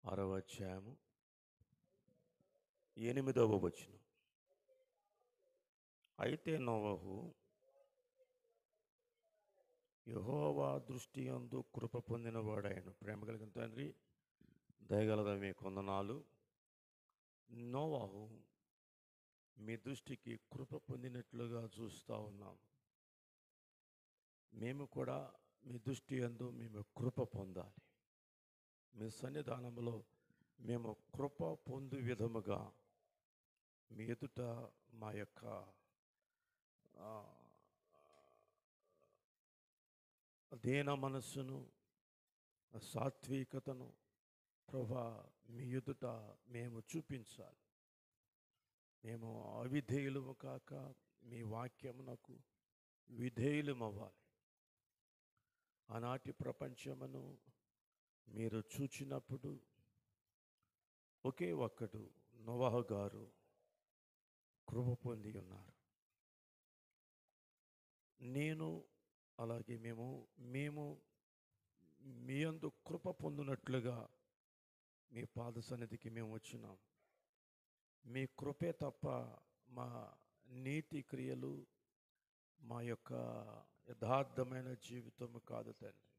6వ అధ్యాయము 8వ వచనం. అయితే నోవహు యెహోవా దృష్టి యందు కృప పొందినవాడాయను. ప్రేమ కలిగిన తండ్రి, దయగలద మీ కొందనాలు. నోవహు మీ దృష్టికి కృప పొందినట్లుగా చూస్తూ ఉన్నాం. మేము కూడా మీ దృష్టి యందు మేము కృప పొందాలి. మీ సన్నిధానంలో మేము కృప పొందు విధముగా మీ ఎదుట మా యొక్క దీన మనస్సును, సాత్వికతను ప్రభా మీ ఎదుట మేము చూపించాలి. మేము అవిధేయులము కాక మీ వాక్యమునకు విధేయులమవ్వాలి. ఆనాటి ప్రపంచమును మీరు చూచినప్పుడు ఒకే ఒక్కడు నోవహు గారు కృప పొంది ఉన్నారు. నేను అలాగే మేము మీ యందు కృప పొందినట్లుగా మీ పాద సన్నిధికి మేము వచ్చినాం. మీ కృపే తప్ప మా నీతి క్రియలు, మా యొక్క యథార్థమైన జీవితము కాదు తండ్రి.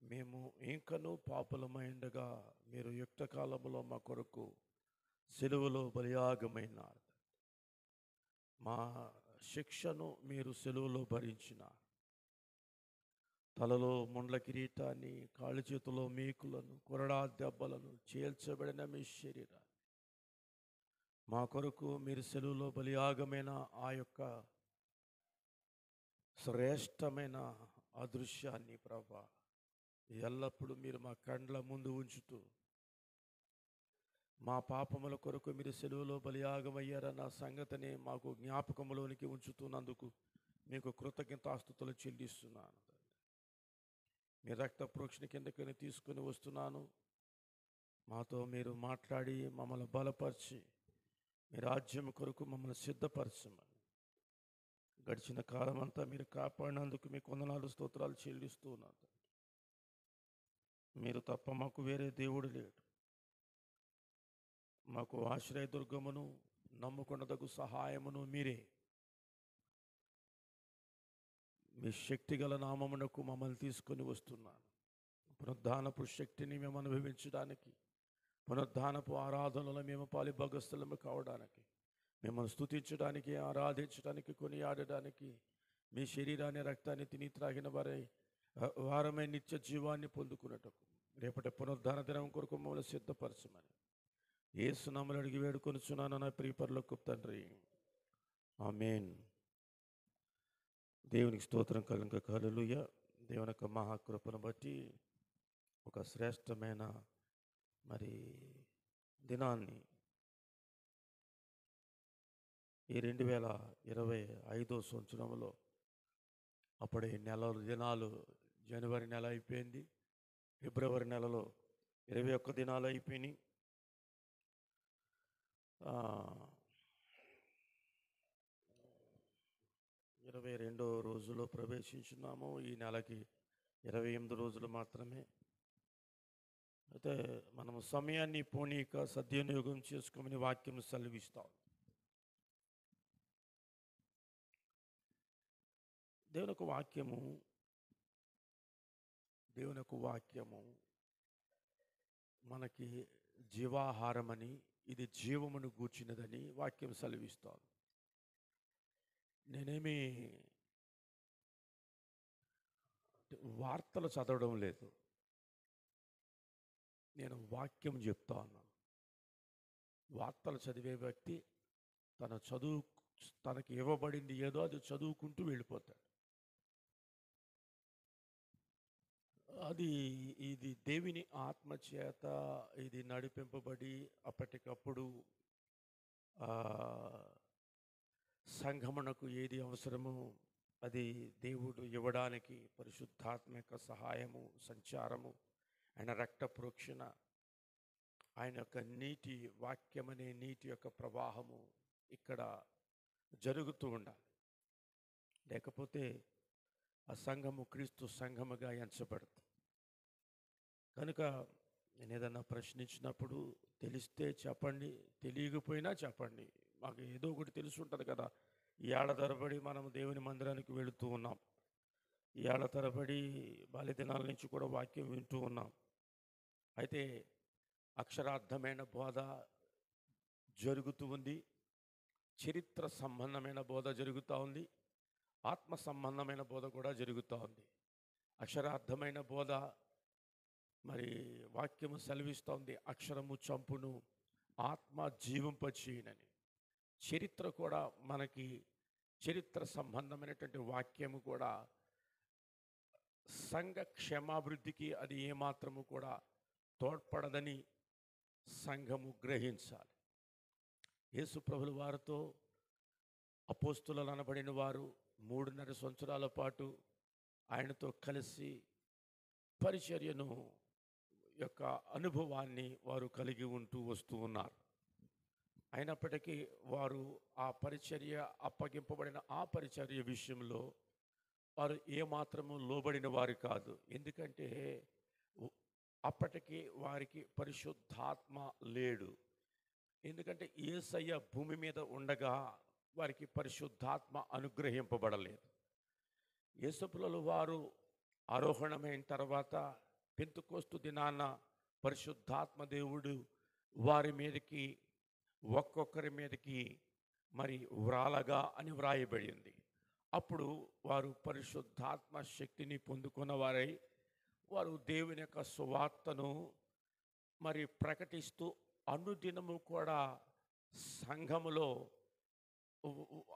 మేము ఇంకనూ పాపులమైండగా మీరు యుక్త కాలంలో మా కొరకు సిలువలో బలియాగమైనారు. మా శిక్షను మీరు సిలువలో భరించినారు. తలలో ముండ్ల కిరీటాన్ని, కాళ్ళు చేతుల్లో మేకులను, కొరడా దెబ్బలను, చేల్చబడిన మీ శరీరాన్ని మా కొరకు మీరు సిలువలో బలియాగమైన ఆ యొక్క శ్రేష్టమైన అదృశ్యాన్ని ప్రభా ఎల్లప్పుడూ మీరు మా కండ్ల ముందు ఉంచుతూ మా పాపముల కొరకు మీరు సెలువులో బలియాగమయ్యారన్న సంగతిని మాకు జ్ఞాపకంలోనికి ఉంచుతున్నందుకు మీకు కృతజ్ఞతాస్తుతులు చెల్లిస్తున్నాను. మీ రక్త ప్రోక్షణ కిందకని తీసుకుని వస్తున్నాను. మాతో మీరు మాట్లాడి మమ్మల్ని బలపరిచి మీ రాజ్యం కొరకు మమ్మల్ని సిద్ధపరచమని, గడిచిన కాలం అంతా మీరు కాపాడినందుకు మీ కొందనాలు స్తోత్రాలు చెల్లిస్తూ ఉన్నాను. మీరు తప్ప మాకు వేరే దేవుడు లేడు. మాకు ఆశ్రయదుర్గమును, నమ్ముకొనదగు సహాయమును మీరే. మీ శక్తిగల నామమునకు మమ్మల్ని తీసుకొని వస్తున్నాను. పునరుద్ధానపు శక్తిని మేము అనుభవించడానికి, పునరుద్ధానపు ఆరాధనలో మేము పాలిభాగస్థులము కావడానికి, మిమ్మల్ని స్తుతించడానికి, ఆరాధించడానికి, కొనియాడడానికి, మీ శరీరాన్ని రక్తాన్ని తిని త్రాగిన వారమై నిత్య జీవాన్ని పొందుకున్నటకు రేపటి పునరుద్ధాన దినం కొరకు మమ్మల్ని సిద్ధపరచమని యేసు నామములో అడిగి వేడుకొనుచున్నాను నా ప్రియ పరలోకపు తండ్రి, ఆమేన్. దేవునికి స్తోత్రం కలుగును. హల్లెలూయా. దేవుని యొక్క మహాకృపను బట్టి ఒక శ్రేష్టమైన దినాన్ని ఈ 2025 సంవత్సరంలో అప్పుడే దినాలు జనవరి నెల అయిపోయింది. ఫిబ్రవరి నెలలో 21 దినాలు అయిపోయినాయి. 22వ రోజులో ప్రవేశించున్నాము. ఈ నెలకి 28 రోజులు మాత్రమే. అయితే మనము సమయాన్ని పోనీక సద్వినియోగం చేసుకోమని వాక్యం సెలవిస్తాం. దేవుని యొక్క వాక్యము మనకి జీవాహారమని, ఇది జీవమును గూర్చినదని వాక్యం సెలవిస్తాను. నేనేమి వార్తలు చదవడం లేదు, నేను వాక్యం చెప్తా ఉన్నాను. వార్తలు చదివే వ్యక్తి తనకి ఇవ్వబడింది ఏదో అది చదువుకుంటూ వెళ్ళిపోతాడు. ఇది దేవుని ఆత్మచేత ఇది నడిపింపబడి అప్పటికప్పుడు సంఘమునకు ఏది అవసరమో అది దేవుడు ఇవ్వడానికి పరిశుద్ధాత్మక సహాయము, సంచారము, ఆయన రక్త ప్రోక్షణ, ఆయన యొక్క నీటి వాక్యమనే నీటి యొక్క ప్రవాహము ఇక్కడ జరుగుతూ ఉండాలి. లేకపోతే ఆ సంఘము క్రీస్తు సంఘముగా ఎంచబడుతుంది. కనుక నేను ఏదన్నా ప్రశ్నించినప్పుడు తెలిస్తే చెప్పండి, తెలియకపోయినా చెప్పండి. మాకు ఏదో ఒకటి తెలిసి ఉంటుంది కదా. ఈ ఏళ్ల తరబడి మనం దేవుని మందిరానికి వెళుతూ ఉన్నాం. ఈ ఏళ్ల తరబడి బాల్యదినాల నుంచి కూడా వాక్యం వింటూ ఉన్నాం. అయితే అక్షరార్థమైన బోధ జరుగుతూ ఉంది, చరిత్ర సంబంధమైన బోధ జరుగుతూ ఉంది, ఆత్మ సంబంధమైన బోధ కూడా జరుగుతూ ఉంది. అక్షరార్థమైన బోధ మరి వాక్యము సెలవిస్తోంది, అక్షరము చంపును, ఆత్మ జీవింపచేయునని. చరిత్ర కూడా మనకి, చరిత్ర సంబంధమైనటువంటి వాక్యము కూడా సంఘ క్షేమాభివృద్ధికి అది ఏమాత్రము కూడా తోడ్పడదని సంఘము గ్రహించాలి. యేసు ప్రభుల వారితో అపోస్తులు అనబడిన వారు 3.5 సంవత్సరాల పాటు ఆయనతో కలిసి పరిచర్యను యొక్క అనుభవాన్ని వారు కలిగి ఉంటూ వస్తూ ఉన్నారు. అయినప్పటికీ వారు ఆ పరిచర్య, అప్పగింపబడిన ఆ పరిచర్య విషయంలో వారు ఏమాత్రము లోబడిన వారు కాదు. ఎందుకంటే అప్పటికి వారికి పరిశుద్ధాత్మ లేడు. ఎందుకంటే యేసయ్య భూమి మీద ఉండగా వారికి పరిశుద్ధాత్మ అనుగ్రహింపబడలేదు. యేసుప్రభుల వారు ఆరోహణమైన తర్వాత పెంతెకోస్తు దినాన పరిశుద్ధాత్మ దేవుడు వారి మీదకి, ఒక్కొక్కరి మీదకి మరి వ్రాలగా అని వ్రాయబడింది. అప్పుడు వారు పరిశుద్ధాత్మ శక్తిని పొందుకున్న వారై వారు దేవుని యొక్క సువార్తను మరి ప్రకటిస్తూ అనుదినము కూడా సంఘములో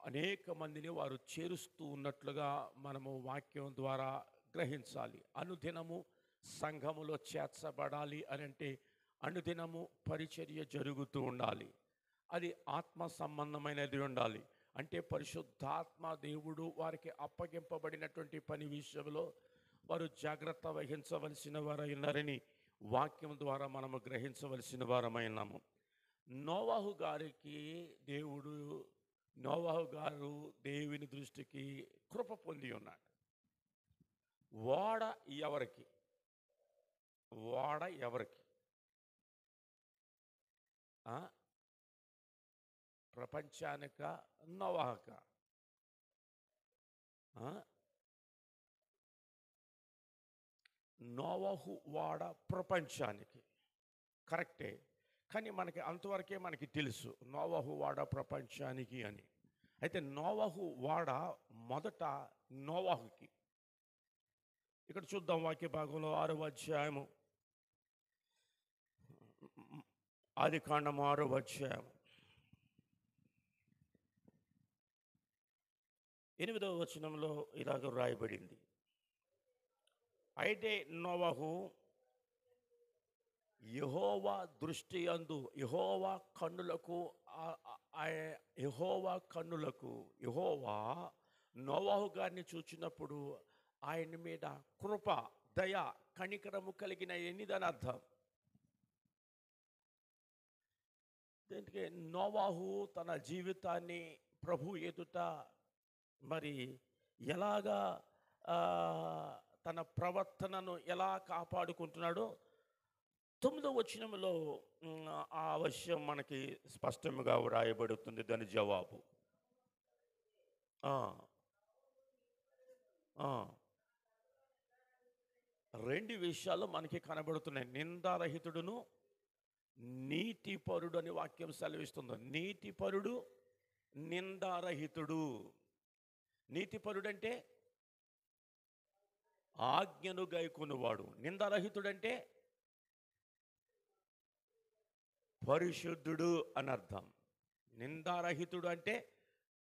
అనేక మందిని వారు చేరుస్తూ ఉన్నట్లుగా మనము వాక్యం ద్వారా గ్రహించాలి. అనుదినము సంఘములో చేర్చబడాలి అని అంటే అనుదినము పరిచర్య జరుగుతూ ఉండాలి. అది ఆత్మ సంబంధమైనది ఉండాలి. అంటే పరిశుద్ధాత్మ దేవుడు వారికి అప్పగింపబడినటువంటి పని విషయంలో వారు జాగ్రత్త వహించవలసిన వారైనారని వాక్యం ద్వారా మనము గ్రహించవలసిన వారమైనాము. నోవాహు గారు దేవుని దృష్టికి కృప పొంది ఉన్నాడు. ఓడ ఎవరికి? ప్రపంచానిక, నోవాహుక? నోవాహు వాడ ప్రపంచానికి, కరెక్టే. కానీ మనకి అంతవరకే మనకి తెలుసు నోవాహు వాడ ప్రపంచానికి అని. అయితే నోవాహు వాడ మొదట నోవాహుకి. ఇక్కడ చూద్దాం వాక్య భాగంలో 6వ అధ్యాయము, ఆదికాండము 6వ అధ్యాయము 8వ వచనంలో ఇలాగ రాయబడింది. అయితే నోవాహు యెహోవా దృష్టి యందు, యెహోవా కన్నులకు నోవాహు గారిని చూచినప్పుడు ఆయన మీద కృప, దయ, కనికరము కలిగిన ఎనిదని అర్థం. దీనికి నోవాహు తన జీవితాన్ని ప్రభు ఎదుట మరి ఎలాగా తన ప్రవర్తనను ఎలా కాపాడుకుంటున్నాడో 9వ వచనంలో ఆ విషయం మనకి స్పష్టంగా వ్రాయబడుతుంది. దాని జవాబు 2 విషయాలు మనకి కనబడుతున్నాయి. నిందారహితుడును నీతిపరుడు అని వాక్యం సెలవిస్తుంది. నీతిపరుడు, నిందారహితుడు. నీతిపరుడంటే ఆజ్ఞను గైకొనువాడు. నిందారహితుడంటే పరిశుద్ధుడు అని అర్థం. నిందారహితుడు అంటే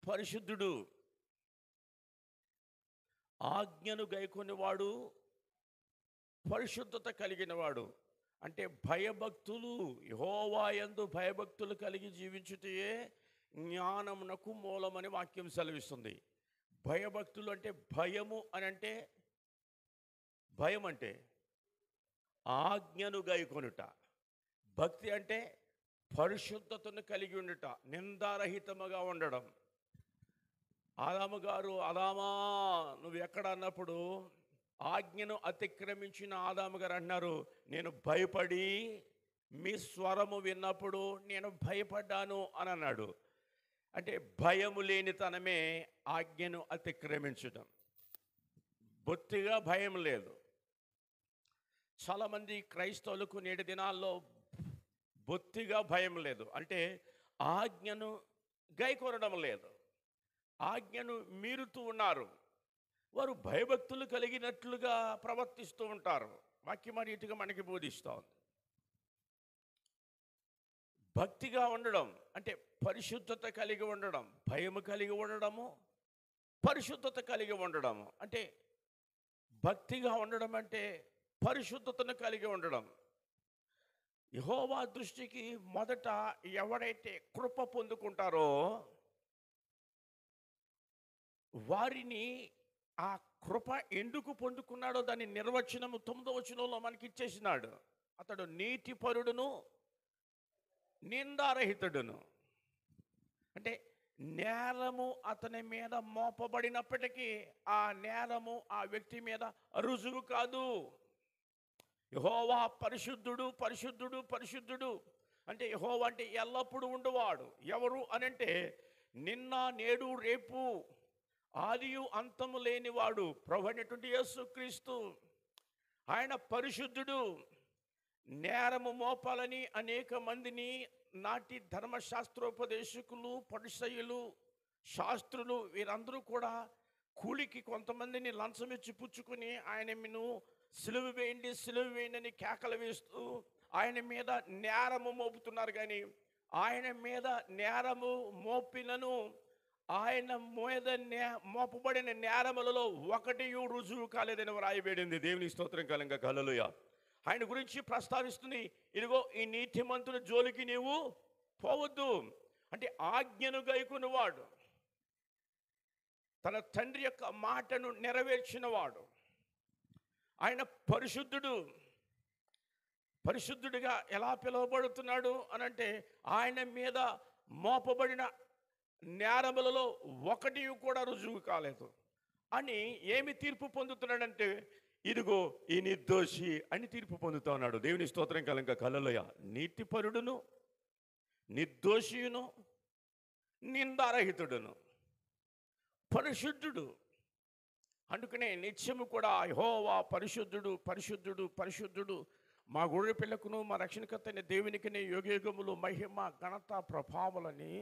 పరిశుద్ధుడు. ఆజ్ఞను గైకొనివాడు పరిశుద్ధత కలిగినవాడు. అంటే భయభక్తులు, యెహోవా యందు భయభక్తులు కలిగి జీవించుటే జ్ఞానమునకు మూలమని వాక్యం సెలవిస్తుంది. భయభక్తులు అంటే భయము అని అంటే, భయం అంటే ఆజ్ఞను గైకొనుట. భక్తి అంటే పరిశుద్ధతను కలిగి ఉండుట, నిందారహితముగా ఉండడం. ఆదాము గారు, ఆదామా నువ్వు ఎక్కడ అన్నప్పుడు ఆజ్ఞను అతిక్రమించిన ఆదాము గారు అన్నారు, నేను భయపడి మీ స్వరము విన్నప్పుడు నేను భయపడ్డాను అని అన్నాడు. అంటే భయము లేనితనమే ఆజ్ఞను అతిక్రమించడం. బొత్తిగా భయం లేదు. చాలామంది క్రైస్తవులకు నేటి దినాల్లో బొత్తిగా భయం లేదు. అంటే ఆజ్ఞను గైకొనడం లేదు, ఆజ్ఞను మీరుతూ ఉన్నారు. వారు భయభక్తులు కలిగినట్లుగా ప్రవర్తిస్తూ ఉంటారు. వాక్యం ఆ రీతిగా మనకి బోధిస్తూ ఉంది. భక్తిగా ఉండడం అంటే పరిశుద్ధత కలిగి ఉండడం, భయము కలిగి ఉండడము, పరిశుద్ధత కలిగి ఉండడము. అంటే భక్తిగా ఉండడం అంటే పరిశుద్ధతను కలిగి ఉండడం. యెహోవా దృష్టికి మొదట ఎవరైతే కృప పొందుకుంటారో వారిని, ఆ కృప ఎందుకు పొందుకున్నాడో దాని నిర్వచనము 9వ వచనంలో మనకి ఇచ్చేసినాడు. అతడు నీతిపరుడును నిందారహితుడును. అంటే నేరము అతని మీద మోపబడినప్పటికీ ఆ నేరము ఆ వ్యక్తి మీద రుజువు కాదు. యెహోవా పరిశుద్ధుడు, పరిశుద్ధుడు, పరిశుద్ధుడు. అంటే యెహోవా అంటే ఎల్లప్పుడూ ఉండేవాడు. ఎవరు అనంటే నిన్న నేడు రేపు ఆదియు అంతము లేనివాడు ప్రభు అయినటువంటి యేసుక్రీస్తు. ఆయన పరిశుద్ధుడు. నేరము మోపాలని అనేక మందిని నాటి ధర్మశాస్త్రోపదేశకులు, పరిసయ్యులు, శాస్త్రులు వీరందరూ కూడా కూలికి కొంతమందిని లంచమిచ్చి పుచ్చుకుని ఆయన మీను సిలువ వేయండి, సిలువ వేయండి అని కేకలు వేస్తూ ఆయన మీద నేరము మోపుతున్నారు. కానీ ఆయన మీద నేరము మోపినను ఆయన మీద మోపబడిన నేరములలో ఒకటి రుజువు కాలేదని వ్రాయబడింది. దేవుని స్తోత్రం కలంగా హల్లెలూయా. ఆయన గురించి ప్రస్తావిస్తుంది, ఇదిగో ఈ నీతిమంతుల జోలికి నీవు పోవద్దు. అంటే ఆజ్ఞను గైకొనువాడు, తన తండ్రి యొక్క మాటను నెరవేర్చినవాడు, ఆయన పరిశుద్ధుడు. పరిశుద్ధుడిగా ఎలా పిలువబడుతున్నాడు అనంటే ఆయన మీద మోపబడిన నేరములలో ఒకటి కూడా రుజువు కాలేదు అని ఏమి తీర్పు పొందుతున్నాడంటే, ఇదిగో ఈ నిర్దోషి అని తీర్పు పొందుతా ఉన్నాడు. దేవుని స్తోత్రం కలంగా హల్లెలూయా. నీతిపరుడును, నిర్దోషియును, నిందారహితుడును, పరిశుద్ధుడు. అందుకనే నిత్యము కూడా యెహోవా పరిశుద్ధుడు, పరిశుద్ధుడు, పరిశుద్ధుడు. మా గొర్రె పిల్లకును మా రక్షణకర్త అయిన దేవునికిని యుగయుగములు మహిమ ఘనత ప్రభావాలని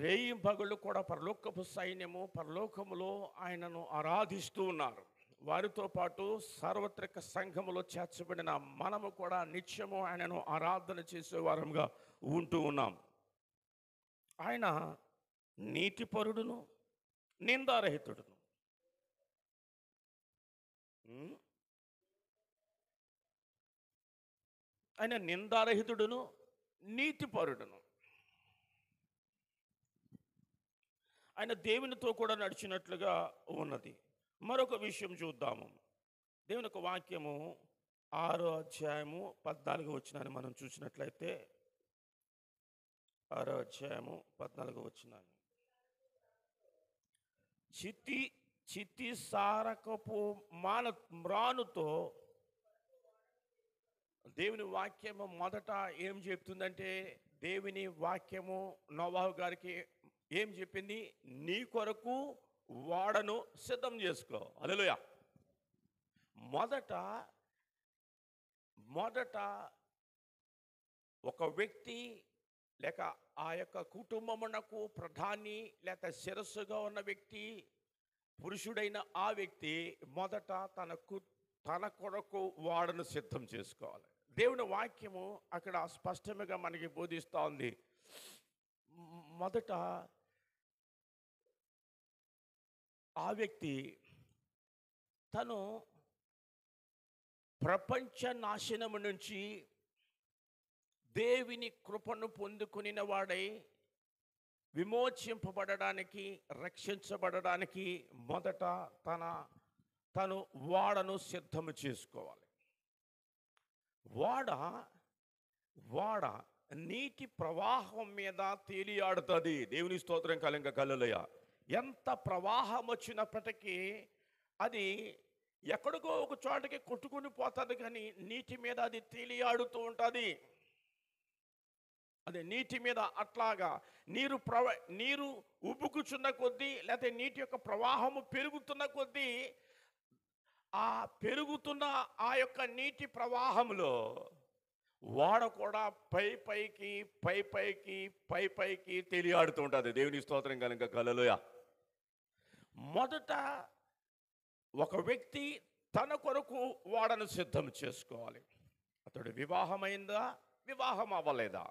రేయింబగళ్ళు కూడా పరలోకపు సైన్యము పరలోకములో ఆయనను ఆరాధిస్తూ ఉన్నారు. వారితో పాటు సార్వత్రిక సంఘములో చేర్చబడిన మనము కూడా నిత్యము ఆయనను ఆరాధన చేసే వారంగా ఉంటూ ఉన్నాం. ఆయన నీతిపరుడును, నిందారహితుడును. ఆయన నిందారహితుడును, నీతిపరుడును. ఆయన దేవునితో కూడా నడిచినట్లుగా ఉన్నది. మరొక విషయం చూద్దాము. దేవుని యొక్క వాక్యము 6వ అధ్యాయము 14వ వచనాన్ని మనం చూసినట్లయితే, 6వ అధ్యాయము 14వ వచనాన్ని, చిత్తి సారకపు మ్రానుతో దేవుని వాక్యము మొదట ఏం చెప్తుందంటే, దేవుని వాక్యము నోవాహు గారికి ఏం చెప్పింది? నీ కొరకు వాడను సిద్ధం చేసుకో. హల్లెలూయా. మొదట ఒక వ్యక్తి లేక ఆ యొక్క కుటుంబమునకు ప్రధాని లేక శిరస్సుగా ఉన్న వ్యక్తి, పురుషుడైన ఆ వ్యక్తి మొదట తన కొరకు వాడను సిద్ధం చేసుకోవాలి. దేవుని వాక్యము అక్కడ స్పష్టంగా మనకి బోధిస్తూ ఉంది. మొదట ఆ వ్యక్తి తను ప్రపంచ నాశనము నుంచి దేవుని కృపను పొందుకునిన వాడై విమోచింపబడడానికి, రక్షించబడడానికి మొదట తను వాడను సిద్ధము చేసుకోవాలి. వాడ నీటి ప్రవాహం మీద తేలియాడుతుంది. దేవుని స్తోత్రం కలంగా హల్లెలూయా. ఎంత ప్రవాహం వచ్చినప్పటికీ అది ఎక్కడికో ఒక చోటకి కొట్టుకుని పోతుంది, కానీ నీటి మీద అది తేలియాడుతూ ఉంటుంది. అదే నీటి మీద అట్లాగా నీరు ఉబ్బుకుచున్న కొద్దీ, లేకపోతే నీటి యొక్క ప్రవాహము పెరుగుతున్న కొద్దీ, ఆ పెరుగుతున్న ఆ యొక్క నీటి ప్రవాహంలో వాడ కూడా పైకి తేలియాడుతూ ఉంటుంది. దేవుని స్తోత్రం కనుక హల్లెలూయా. మొదట ఒక వ్యక్తి తన కొరకు వాడను సిద్ధం చేసుకోవాలి. అతడు వివాహమైందా, వివాహం అవ్వలేదా,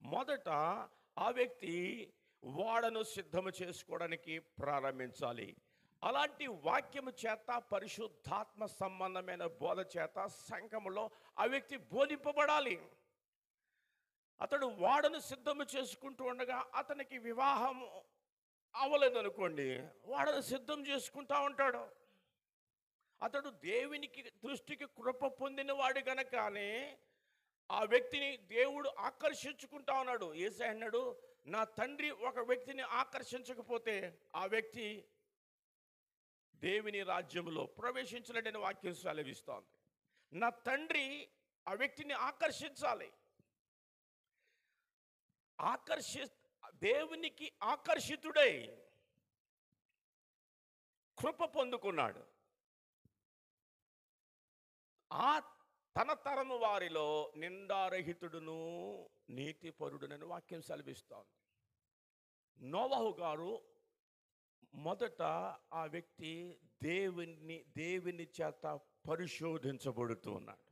మొదట ఆ వ్యక్తి వాడను సిద్ధం చేసుకోవడానికి ప్రారంభించాలి. అలాంటి వాక్యము చేత, పరిశుద్ధాత్మ సంబంధమైన బోధ చేత సంఘములో ఆ వ్యక్తి బోధింపబడాలి. అతడు వాడను సిద్ధము చేసుకుంటూ ఉండగా అతనికి వివాహం అవ్వలేదనుకోండి, వాడను సిద్ధం చేసుకుంటా ఉంటాడు. అతడు దేవునికి దృష్టికి కృప పొందిన వాడు గనకనే ఆ వ్యక్తిని దేవుడు ఆకర్షించుకుంటా ఉన్నాడు. యేసయ్య అన్నాడు, నా తండ్రి ఒక వ్యక్తిని ఆకర్షించకపోతే ఆ వ్యక్తి దేవుని రాజ్యంలో ప్రవేశించలేడని వాక్యం సెలవిస్తోంది. నా తండ్రి ఆ వ్యక్తిని ఆకర్షించాలి. దేవునికి ఆకర్షితుడై కృప పొందుకున్నాడు. ఆ తన తరము వారిలో నిందారహితుడును నీతిపరుడునని వాక్యం సెలవిస్తోంది. నోవహు గారు మొదట ఆ వ్యక్తి దేవుని చేత పరిశోధించబడుతూ ఉన్నాడు.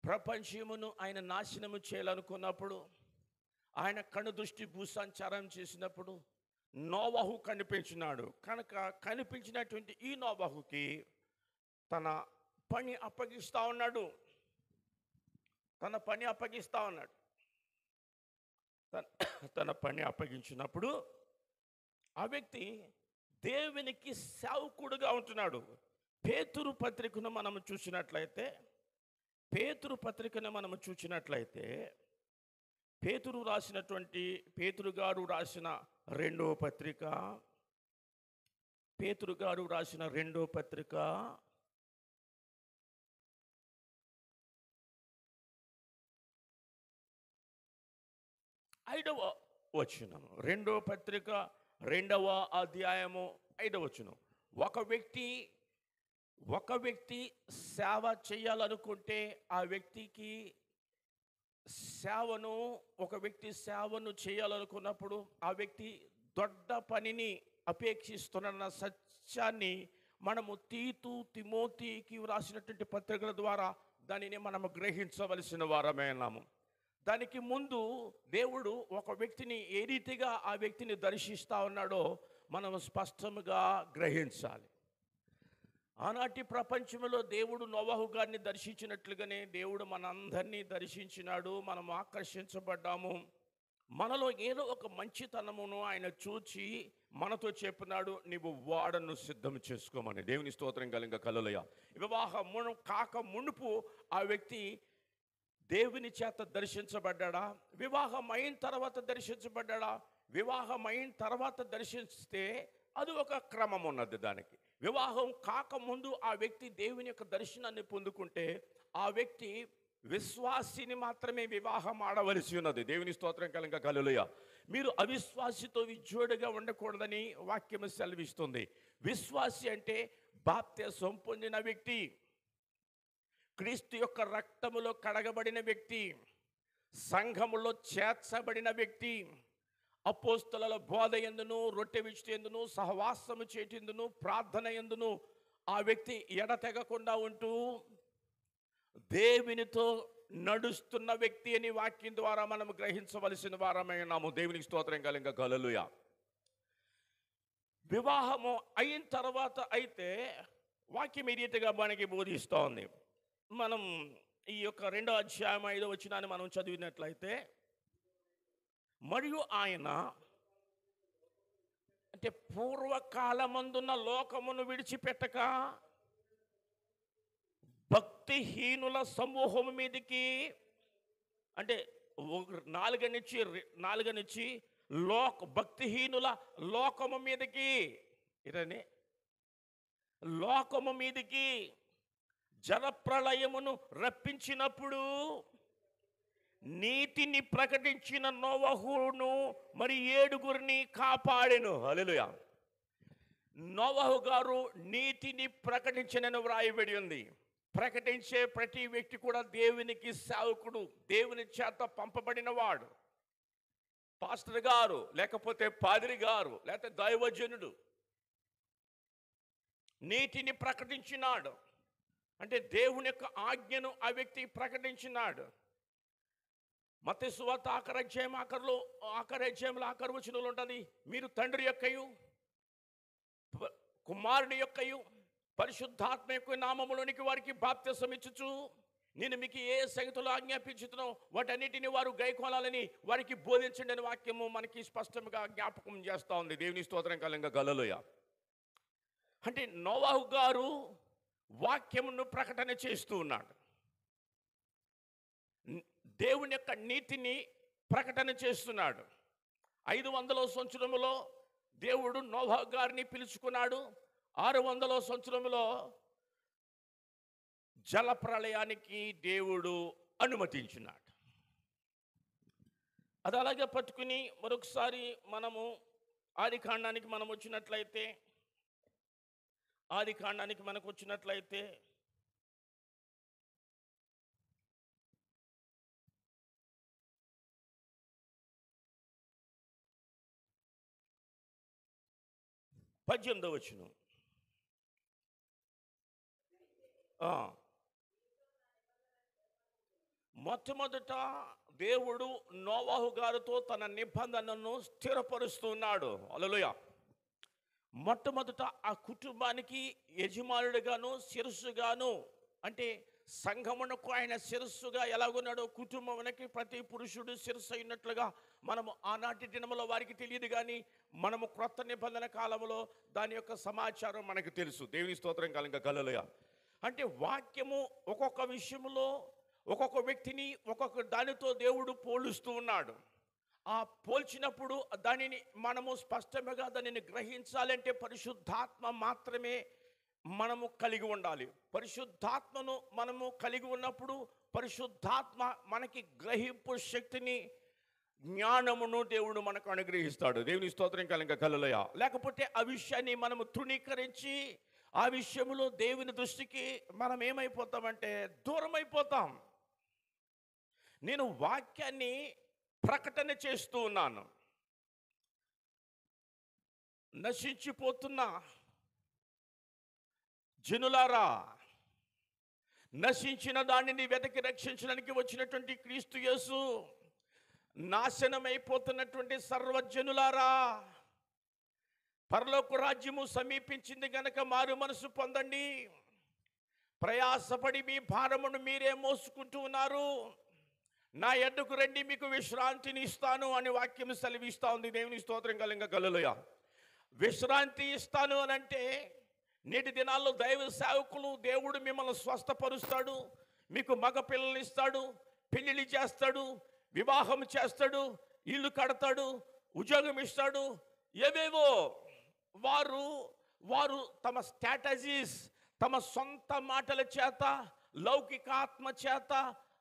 ప్రపంచమును ఆయన నాశనము చేయాలనుకున్నప్పుడు, ఆయన కనుదృష్టి భూసంచారం చేసినప్పుడు నోవహు కనిపించినాడు. కనుక కనిపించినటువంటి ఈ నోవహుకి తన పని అప్పగిస్తూ ఉన్నాడు. తన పని అప్పగించినప్పుడు ఆ వ్యక్తి దేవునికి సేవకుడుగా ఉంటున్నాడు. పేతురు పత్రికను మనం చూసినట్లయితే పేతురు గారు రాసిన రెండవ పత్రిక 5వ వచనం, రెండవ పత్రిక 2వ అధ్యాయము 5వ వచనం. ఒక వ్యక్తి సేవ చేయాలనుకుంటే ఆ వ్యక్తికి సేవను చేయాలనుకున్నప్పుడు ఆ వ్యక్తి దొడ్డ పనిని అపేక్షిస్తున్న సత్యాన్ని మనము తిమోతికి వ్రాసినటువంటి పత్రికల ద్వారా దానిని మనము గ్రహించవలసిన వారమే ఉన్నాము. దానికి ముందు దేవుడు ఒక వ్యక్తిని ఏ రీతిగా ఆ వ్యక్తిని దర్శిస్తూ ఉన్నాడో మనం స్పష్టంగా గ్రహించాలి. ఆనాటి ప్రపంచంలో దేవుడు నోవహు గారిని దర్శించినట్లుగానే దేవుడు మనందరినీ దర్శించినాడు. మనం ఆకర్షించబడ్డాము. మనలో ఏదో ఒక మంచితనమును ఆయన చూచి మనతో చెప్పినాడు, నీవు వాడను సిద్ధం చేసుకోమని. దేవుని స్తోత్రం కలుగుగా హల్లెలూయా. వివాహం కాక మునుపు ఆ వ్యక్తి దేవుని చేత దర్శించబడ్డా, వివాహం అయిన తర్వాత దర్శించబడ్డా. వివాహం అయిన తర్వాత దర్శిస్తే అది ఒక క్రమం ఉన్నది. దానికి వివాహం కాకముందు ఆ వ్యక్తి దేవుని యొక్క దర్శనాన్ని పొందుకుంటే ఆ వ్యక్తి విశ్వాసిని మాత్రమే వివాహం ఆడవలసి ఉన్నది. దేవుని స్తోత్రం కలుగుగా హల్లెలూయా. మీరు అవిశ్వాసితో విజోడుగా ఉండకూడదని వాక్యం సెలవిస్తుంది. విశ్వాసి అంటే బాప్తిసం పొందిన వ్యక్తి, క్రీస్తు యొక్క రక్తములో కడగబడిన వ్యక్తి, సంఘములో చేర్చబడిన వ్యక్తి, అపోస్తలుల బోధ యందును, రొట్టె విరుచుట యందును, సహవాసము చేయుటయందును, ప్రార్థన యందును ఆ వ్యక్తి ఎడతెగకుండా ఉంటూ దేవునితో నడుస్తున్న వ్యక్తి అని వాక్యం ద్వారా మనం గ్రహించవలసిన వారమై ఉన్నాము. దేవునికి స్తోత్రం కలుగుగా హల్లెలూయా. వివాహము అయిన తర్వాత అయితే వాక్యం ఈ రీతిగా మనకి బోధిస్తోంది. మనం ఈ యొక్క 2వ అధ్యాయం 5వ వచనాన్ని మనం చదివినట్లయితే, మరియు ఆయన అంటే పూర్వకాలమందున్న లోకమును విడిచిపెట్టక భక్తిహీనుల సమూహం మీదికి, అంటే 4 నుంచి భక్తిహీనుల లోకము మీదకి ఇరని లోకము మీదకి జలప్రళయమును రప్పించినప్పుడు నీతిని ప్రకటించిన నోవహును మరి 7 కాపాడెను. హల్లెలూయా. నోవహు గారు నీతిని ప్రకటించనని వ్రాయబడి ఉంది. ప్రకటించే ప్రతి వ్యక్తి కూడా దేవునికి సేవకుడు, దేవుని చేత పంపబడిన వాడు. పాస్టర్ గారు, లేకపోతే పాదిరి గారు, లేకపోతే దైవజనుడు నీతిని ప్రకటించినాడు అంటే దేవుని యొక్క ఆజ్ఞను ఆ వ్యక్తి ప్రకటించినాడు. మత్తయి సువార్త ఆఖరి అధ్యాయంలో వచనంలో ఉంటుంది, మీరు తండ్రి యొక్కయు కుమారుని యొక్కయు పరిశుద్ధాత్మ యొక్క నామములోనికి వారికి బాప్తిసం ఇచ్చుచు నేను మీకు ఏ సంగతులు ఆజ్ఞాపించుతున్నావు వాటన్నిటిని వారు గైకొనాలని వారికి బోధించండి అనే వాక్యము మనకి స్పష్టంగా జ్ఞాపకం చేస్తూ ఉంది. దేవుని స్తోత్రం కలంగా హల్లెలూయా. అంటే నోవహు గారు వాక్యమును ప్రకటన చేస్తూ ఉన్నాడు. దేవుని యొక్క నీతిని ప్రకటన చేస్తున్నాడు. 500వ సంవత్సరములో దేవుడు నోవహు గారిని పిలుచుకున్నాడు. 600వ సంవత్సరంలో జల ప్రళయానికి దేవుడు అనుమతించినాడు. అది అలాగే పట్టుకుని మరొకసారి మనము ఆదికాండానికి మనం వచ్చినట్లయితే, ఆదికాండానికి మనకు వచ్చినట్లయితే పద్దెనిమిదవ వచనం. మొట్టమొదట దేవుడు నోవహు గారితో తన నిబంధనను స్థిరపరుస్తున్నాడు. హల్లెలూయా. మొట్టమొదట ఆ కుటుంబానికి యజమానుడిగాను శిరస్సుగాను, అంటే సంఘమునకు ఆయన శిరస్సుగా ఎలాగున్నాడో కుటుంబానికి ప్రతి పురుషుడు శిరస్సు అయినట్లుగా మనము ఆనాటి దినములో వారికి తెలియదు, కానీ మనము క్రొత్త నిబంధన కాలంలో దాని యొక్క సమాచారం మనకు తెలుసు. దేవుని స్తోత్రం కలంగా హల్లెలూయా. అంటే వాక్యము ఒక్కొక్క విషయంలో ఒక్కొక్క వ్యక్తిని ఒక్కొక్క దానితో దేవుడు పోలుస్తూ ఉన్నాడు. ఆ పోల్చినప్పుడు దానిని మనము స్పష్టంగా దానిని గ్రహించాలంటే పరిశుద్ధాత్మ మాత్రమే మనము కలిగి ఉండాలి. పరిశుద్ధాత్మను మనము కలిగి ఉన్నప్పుడు పరిశుద్ధాత్మ మనకి గ్రహింపు శక్తిని, జ్ఞానమును దేవుడు మనకు అనుగ్రహిస్తాడు. దేవుని స్తోత్రం కలంగా హల్లెలూయా. లేకపోతే ఆ విషయాన్ని మనము తృణీకరించి ఆ విషయంలో దేవుని దృష్టికి మనం ఏమైపోతామంటే దూరం అయిపోతాం. నేను వాక్యాన్ని ప్రకటన చేస్తూ ఉన్నాను. నశించిపోతున్న జనులారా, నశించిన దానిని వెతకి రక్షించడానికి వచ్చినటువంటి క్రీస్తు యేసు, నాశనమైపోతున్నటువంటి సర్వజనులారా, పరలోక రాజ్యము సమీపించింది గనక మారు మనసు పొందండి. ప్రయాసపడి మీ భారమును మీరే మోసుకుంటూ ఉన్నారు, నా యొద్దకు రండి మీకు విశ్రాంతిని ఇస్తాను అని వాక్యం సెలవిస్తూ ఉంది. దేవుని స్తోత్రం కలంగా హల్లెలూయా. విశ్రాంతి ఇస్తాను అని అంటే నేటి దినాల్లో దైవ సేవకులు, దేవుడు మిమ్మల్ని స్వస్థపరుస్తాడు, మీకు మగ పిల్లలు ఇస్తాడు, పెళ్లిళ్ళు చేస్తాడు, వివాహం చేస్తాడు, ఇల్లు కడతాడు, ఉద్యోగం ఇస్తాడు, ఏవేవో వారు తమ స్ట్రాటజీస్, తమ సొంత మాటల చేత, లౌకిక ఆత్మ చేత,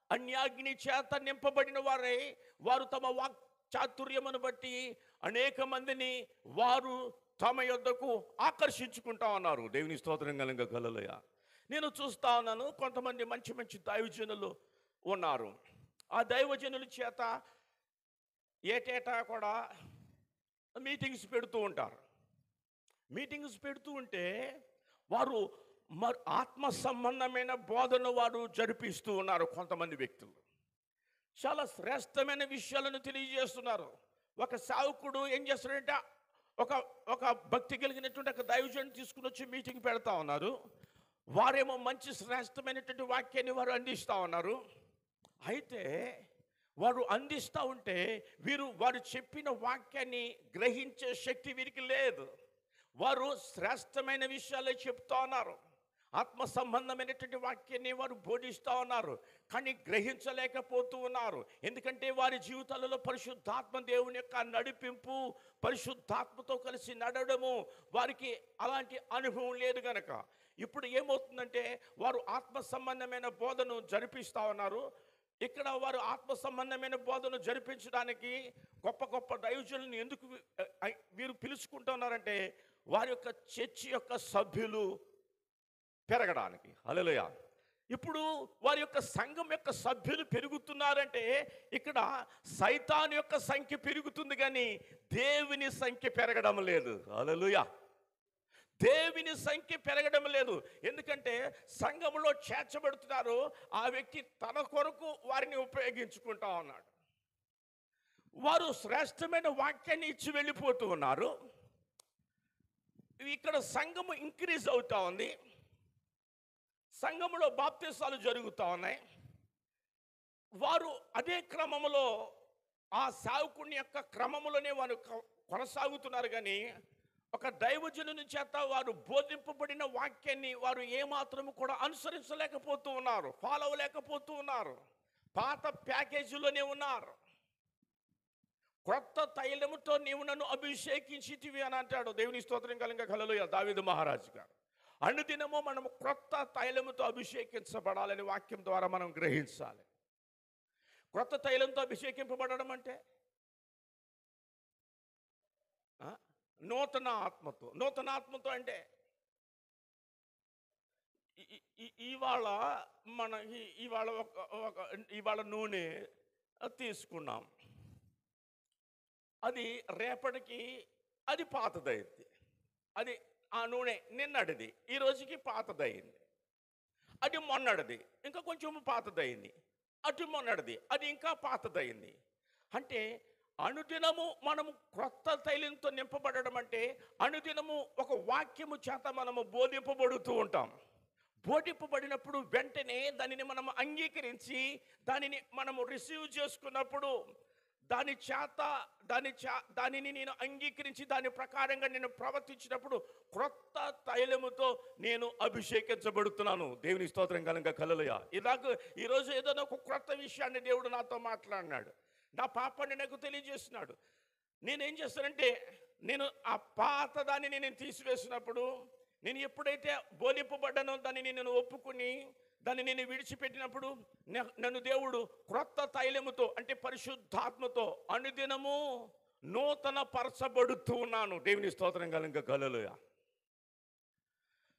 అన్యాగ్ని చేత నింపబడిన వారే వారు తమ వాక్ చాతుర్యమును బట్టి అనేక మందిని వారు తమ యొద్దకు ఆకర్షించుకుంటా ఉన్నారు. దేవుని స్తోత్రం కలంగా హల్లెలూయా. నేను చూస్తా ఉన్నాను, కొంతమంది మంచి మంచి దైవజనులు ఉన్నారు. ఆ దైవజనుల చేత ఏటేటా కూడా మీటింగ్స్ పెడుతూ ఉంటారు. మీటింగ్స్ పెడుతూ ఉంటే వారు ఆత్మ సంబంధమైన బోధన వారు జరిపిస్తూ ఉన్నారు. కొంతమంది వ్యక్తులు చాలా శ్రేష్టమైన విషయాలను తెలియజేస్తున్నారు. ఒక సేవకుడు ఏం చేస్తున్నాడంటే ఒక భక్తి కలిగినటువంటి ఒక దైవజనుని తీసుకుని వచ్చి మీటింగ్ పెడతా ఉన్నారు. వారేమో మంచి శ్రేష్టమైనటువంటి వాక్యాన్ని వారు అందిస్తూ ఉన్నారు. అయితే వారు అందిస్తూ ఉంటే వారు చెప్పిన వాక్యాన్ని గ్రహించే శక్తి వీరికి లేదు. వారు శ్రేష్టమైన విషయాలే చెప్తా ఉన్నారు. ఆత్మ సంబంధమైనటువంటి వాక్యాన్ని వారు బోధిస్తూ ఉన్నారు, కానీ గ్రహించలేకపోతూ ఉన్నారు. ఎందుకంటే వారి జీవితాలలో పరిశుద్ధాత్మ దేవుని యొక్క నడిపింపు, పరిశుద్ధాత్మతో కలిసి నడవడము వారికి అలాంటి అనుభవం లేదు గనక ఇప్పుడు ఏమవుతుందంటే వారు ఆత్మ సంబంధమైన బోధను జరిపిస్తూ ఉన్నారు. ఇక్కడ వారు ఆత్మ సంబంధమైన బోధను జరిపించడానికి గొప్ప గొప్ప దైవజనులను ఎందుకు వీరు పిలుచుకుంటున్నారంటే వారి యొక్క చర్చి యొక్క సభ్యులు పెరగడానికి. హల్లెలూయా. ఇప్పుడు వారి యొక్క సంఘం యొక్క సభ్యులు పెరుగుతున్నారంటే ఇక్కడ సైతాను యొక్క సంఖ్య పెరుగుతుంది, కానీ దేవుని సంఖ్య పెరగడం లేదు. హల్లెలూయా. దేవుని సంఖ్య పెరగడం లేదు. ఎందుకంటే సంఘములో చేర్చబడుతున్నారు, ఆ వ్యక్తి తన కొరకు వారిని ఉపయోగించుకుంటా ఉన్నాడు. వారు శ్రేష్టమైన వాక్యాన్ని ఇచ్చి వెళ్ళిపోతూ ఉన్నారు. ఇక్కడ సంఘము ఇంక్రీజ్ అవుతా ఉంది, సంఘములో బాప్తిసాలు జరుగుతూ ఉన్నాయి. వారు అదే క్రమములో ఆ సేవకుని యొక్క క్రమములోనే వారు కొనసాగుతున్నారు, కానీ ఒక దైవజనుని చేత వారు బోధింపబడిన వాక్యాన్ని వారు ఏమాత్రము కూడా అనుసరించలేకపోతూ ఉన్నారు, ఫాలో అవ్వలేకపోతూ ఉన్నారు. పాత ప్యాకేజీలోనే ఉన్నారు. క్రొత్త తైలముతో నీవు నన్ను అభిషేకించితివి అని అంటాడు. దేవుని స్తోత్రం కలుగుగాక. హల్లెలూయా. దావీదు మహారాజు గారు అనుదినము మనము క్రొత్త తైలముతో అభిషేకించబడాలని వాక్యం ద్వారా మనం గ్రహించాలి. క్రొత్త తైలంతో అభిషేకింపబడడం అంటే నూతన ఆత్మతో. నూతన ఆత్మతో అంటే ఇవాళ ఇవాళ నూనె తీసుకున్నాం, అది రేపటికి అది పాతదైంది. అది ఆ నూనె నిన్నటిది ఈ రోజుకి పాతదయింది. అది మొన్నటిది ఇంకా కొంచెం పాతదయింది. అటు మొన్నటిది అది ఇంకా పాతదయింది. అంటే అనుదినము మనము క్రొత్త తైలంతో నింపబడడం అంటే అనుదినము ఒక వాక్యము చేత మనము బోధింపబడుతూ ఉంటాం. బోధింపబడినప్పుడు వెంటనే దానిని మనము అంగీకరించి దానిని మనము రిసీవ్ చేసుకున్నప్పుడు దానిని నేను అంగీకరించి దాని ప్రకారంగా నేను ప్రవర్తించినప్పుడు క్రొత్త తైలముతో నేను అభిషేకించబడుతున్నాను. దేవుని స్తోత్రం కలుగుగాక. హల్లెలూయా. ఇలాగ ఈరోజు ఏదైనా ఒక క్రొత్త విషయాన్ని దేవుడు నాతో మాట్లాడినాడు, నా పాపాన్ని నాకు తెలియజేస్తున్నాడు. నేనేం చేస్తానంటే నేను ఆ పాత దానిని నేను తీసివేసినప్పుడు, నేను ఎప్పుడైతే బోధింపబడ్డానో దానిని నేను ఒప్పుకుని దాన్ని నేను విడిచిపెట్టినప్పుడు నన్ను దేవుడు క్రొత్త తైలముతో అంటే పరిశుద్ధాత్మతో అనుదినము నూతన పరచబడుతూ ఉన్నాను. దేవుని స్తోత్రం కలుగుగాక. హల్లెలూయా.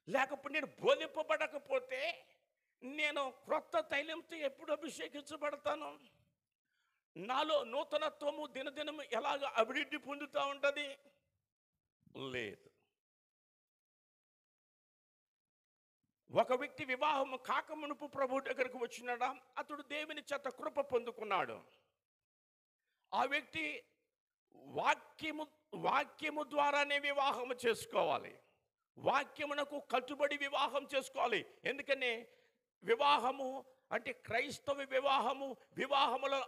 లేకపోతే నేను బోధింపబడకపోతే నేను క్రొత్త తైలంతో ఎప్పుడు అభిషేకించబడతాను? నాలో నూతనత్వము దినదినము ఎలాగ అభివృద్ధి పొందుతూ ఉంటుంది? లేదు. ఒక వ్యక్తి వివాహము కాకమునుపు ప్రభు దగ్గరకు వచ్చినాడా, అతడు దేవుని చేత కృప పొందుకున్నాడు. ఆ వ్యక్తి వాక్యము ద్వారానే వివాహము చేసుకోవాలి, వాక్యమునకు కట్టుబడి వివాహం చేసుకోవాలి. ఎందుకని వివాహము అంటే క్రైస్తవ వివాహములో